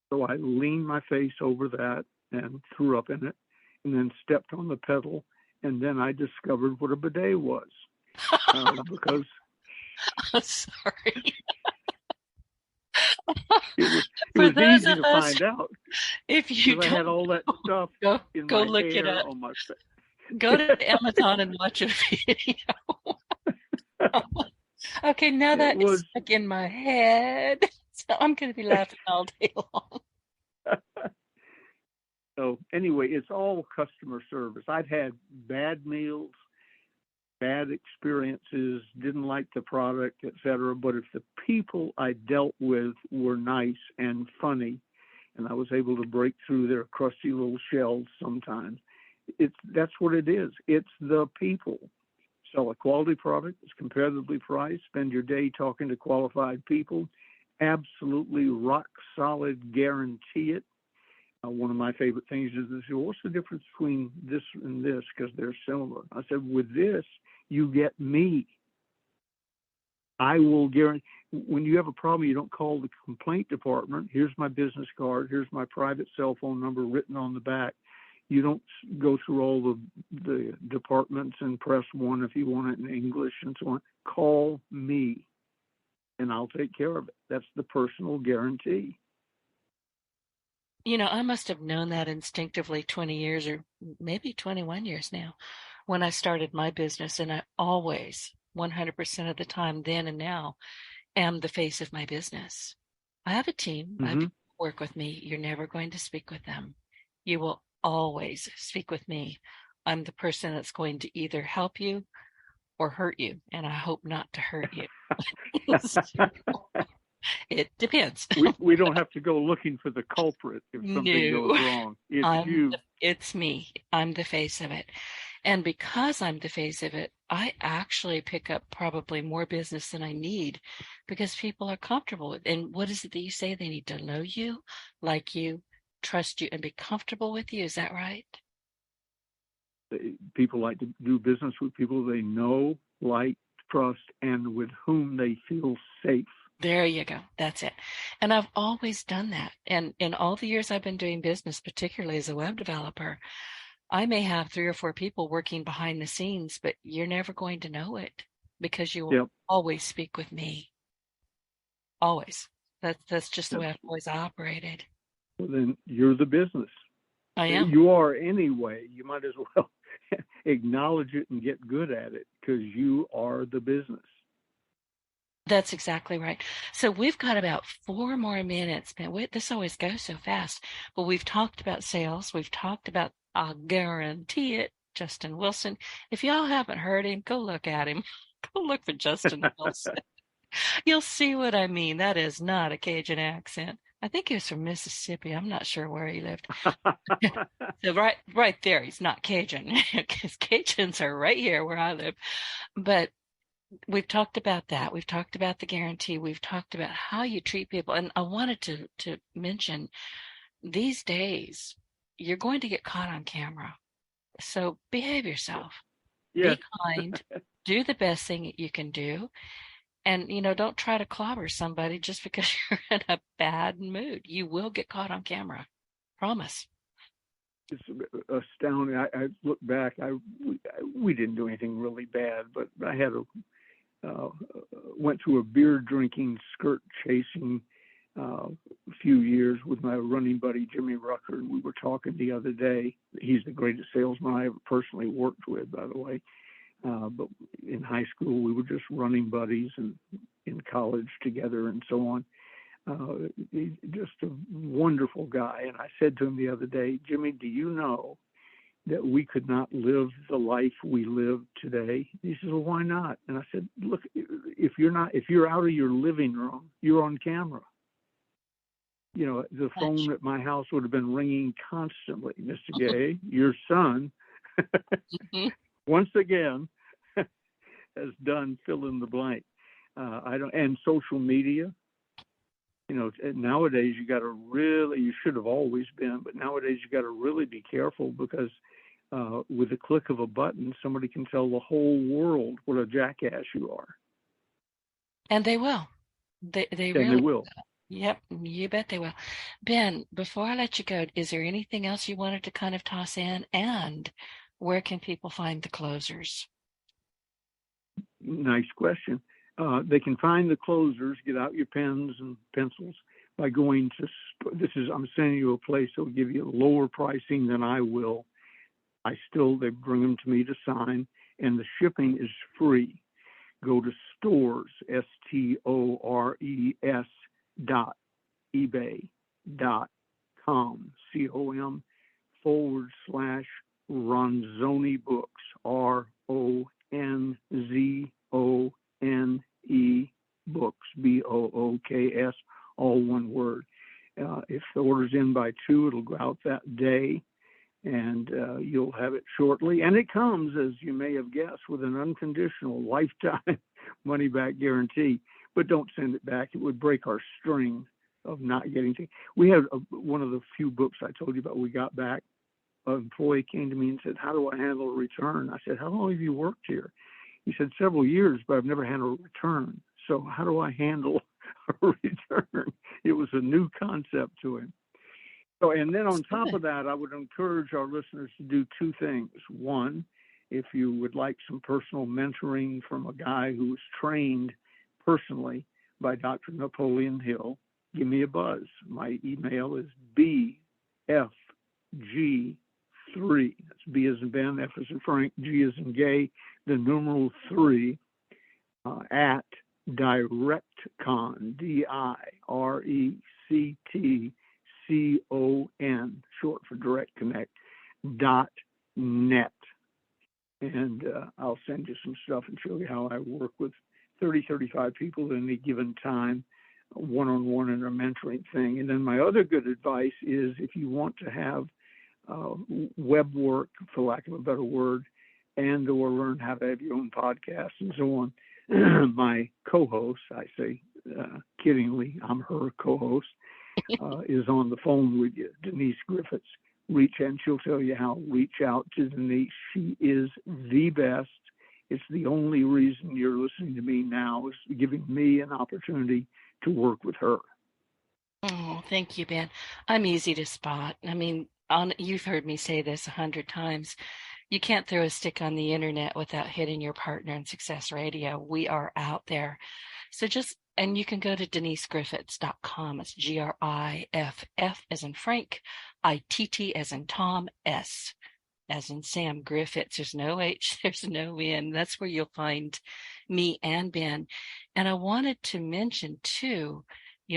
[SPEAKER 2] So I leaned my face over that and threw up in it, and then stepped on the pedal. And then I discovered what a bidet was. Because
[SPEAKER 1] I'm sorry.
[SPEAKER 2] it
[SPEAKER 1] For
[SPEAKER 2] was
[SPEAKER 1] those
[SPEAKER 2] easy
[SPEAKER 1] of
[SPEAKER 2] to
[SPEAKER 1] us,
[SPEAKER 2] find out.
[SPEAKER 1] if you
[SPEAKER 2] I had all that stuff in
[SPEAKER 1] go
[SPEAKER 2] my
[SPEAKER 1] look it
[SPEAKER 2] hair,
[SPEAKER 1] up.
[SPEAKER 2] on my face.
[SPEAKER 1] Go to Amazon and watch a video. Okay, now that is stuck in my head. So I'm going to be laughing all day long.
[SPEAKER 2] So anyway, it's all customer service. I've had bad meals, bad experiences, didn't like the product, etc. But if the people I dealt with were nice and funny, and I was able to break through their crusty little shells sometimes. That's what it is. It's the people. Sell a quality product, it's competitively priced, spend your day talking to qualified people, absolutely rock solid, guarantee it. One of my favorite things is this: what's the difference between this and this? Because they're similar. I said, with this, you get me. I will guarantee. When you have a problem, you don't call the complaint department. Here's my business card. Here's my private cell phone number written on the back. You don't go through all the departments and press 1 if you want it in English and so on. Call me, and I'll take care of it. That's the personal guarantee.
[SPEAKER 1] You know, I must have known that instinctively 20 years or maybe 21 years now when I started my business. And I always, 100% of the time, then and now, am the face of my business. I have a team. I have people who work with me. You're never going to speak with them. You will always speak with me. I'm the person that's going to either help you or hurt you. And I hope not to hurt you. It depends.
[SPEAKER 2] We don't have to go looking for the culprit if something goes wrong. It's you.
[SPEAKER 1] It's me. I'm the face of it. And because I'm the face of it, I actually pick up probably more business than I need because people are comfortable with it. And what is it that you say? They need to know you, like you, trust you, and be comfortable with you. Is that right?
[SPEAKER 2] People like to do business with people they know, like, trust, and with whom they feel safe.
[SPEAKER 1] There you go. That's it. And I've always done that. And in all the years I've been doing business, particularly as a web developer, I may have 3 or 4 people working behind the scenes, but you're never going to know it because you will always speak with me. Always. That's just the way I've always operated.
[SPEAKER 2] Well, then you're the business.
[SPEAKER 1] I am.
[SPEAKER 2] You are anyway. You might as well acknowledge it and get good at it because you are the business.
[SPEAKER 1] That's exactly right. So we've got about 4 more minutes. This always goes so fast. But we've talked about sales. We've talked about, I'll guarantee it, Justin Wilson. If y'all haven't heard him, go look at him. Go look for Justin Wilson. You'll see what I mean. That is not a Cajun accent. I think he was from Mississippi. I'm not sure where he lived. So right there, he's not Cajun because Cajuns are right here where I live. But we've talked about that. We've talked about the guarantee. We've talked about how you treat people. And I wanted to mention these days, you're going to get caught on camera. So behave yourself. Yes. Be kind. Do the best thing that you can do. And, don't try to clobber somebody just because you're in a bad mood. You will get caught on camera. Promise.
[SPEAKER 2] It's astounding. I look back. We didn't do anything really bad, but I had went to a beer drinking, skirt chasing few years with my running buddy Jimmy Rucker, and we were talking the other day. He's the greatest salesman I ever personally worked with, by the way. But in high school, we were just running buddies, and in college together, and so on. He's just a wonderful guy. And I said to him the other day, Jimmy, do you know that we could not live the life we live today? He says, well, why not? And I said, look, if you're out of your living room, you're on camera. The phone at my house would have been ringing constantly. Mr. Gay, your son, once again, has done fill in the blank. And social media. Nowadays you should have always been, but nowadays you got to really be careful because with the click of a button, somebody can tell the whole world what a jackass you are.
[SPEAKER 1] And they will. They really will. Yep, you bet they will. Ben, before I let you go, is there anything else you wanted to kind of toss in? And where can people find the closers?
[SPEAKER 2] Nice question. They can find the closers, get out your pens and pencils by going to, I'm sending you a place that will give you lower pricing than I will. They bring them to me to sign, and the shipping is free. Go to stores, STORES, ebay.com, com/Ronzoni Books, RONZONE Books, BOOKS, all one word. If the order's in by 2, it'll go out that day, and you'll have it shortly. And it comes, as you may have guessed, with an unconditional lifetime money-back guarantee. But don't send it back. It would break our string of not getting things. We had one of the few books I told you about we got back. An employee came to me and said, "How do I handle a return?" I said, "How long have you worked here?" He said, "Several years, but I've never handled a return. So how do I handle a return?" It was a new concept to him. So, and then on top of that, I would encourage our listeners to do 2 things. One, if you would like some personal mentoring from a guy who was trained personally by Dr. Napoleon Hill, give me a buzz. My email is bfg3. That's B as in Ben, F as in Frank, G as in gay, the numeral 3, at directcon, DIRECTCON, short for Direct Connect, .net. And I'll send you some stuff and show you how I work with 35 people at any given time, one-on-one in a mentoring thing. And then my other good advice is if you want to have web work, for lack of a better word, and or learn how to have your own podcast and so on, my co-host, I say kiddingly, I'm her co-host, is on the phone with you, Denise Griffitts. And she'll tell you how. Reach out to Denise. She is the best. It's the only reason you're listening to me now, is giving me an opportunity to work with her.
[SPEAKER 1] Oh, thank you, Ben. I'm easy to spot. I mean, you've heard me say this 100 times. You can't throw a stick on the internet without hitting your partner in Success Radio. We are out there. So and you can go to denisegriffitts.com. It's GRIFF as in Frank, ITT as in Tom, S as in Sam, Griffitts. There's no H, there's no N. That's where you'll find me and Ben. And I wanted to mention too,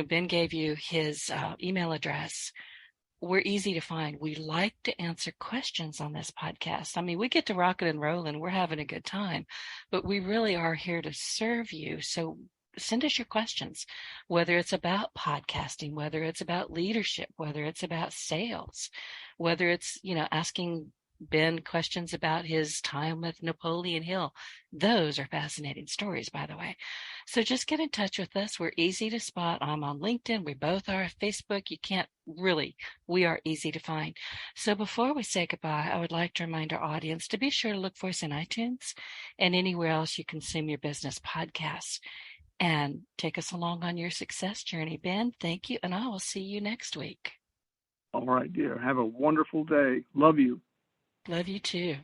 [SPEAKER 1] Ben gave you his email address. We're easy to find. We like to answer questions on this podcast. I mean, we get to rocking and rolling. We're having a good time, but we really are here to serve you. So send us your questions, whether it's about podcasting, whether it's about leadership, whether it's about sales, whether it's, asking Ben questions about his time with Napoleon Hill. Those are fascinating stories, by the way. So just get in touch with us. We're easy to spot. I'm on LinkedIn. We both are. Facebook. We are easy to find. So before we say goodbye, I would like to remind our audience to be sure to look for us in iTunes and anywhere else you consume your business podcasts, and take us along on your success journey. Ben, thank you. And I will see you next week.
[SPEAKER 2] All right, dear. Have a wonderful day. Love you.
[SPEAKER 1] Love you too.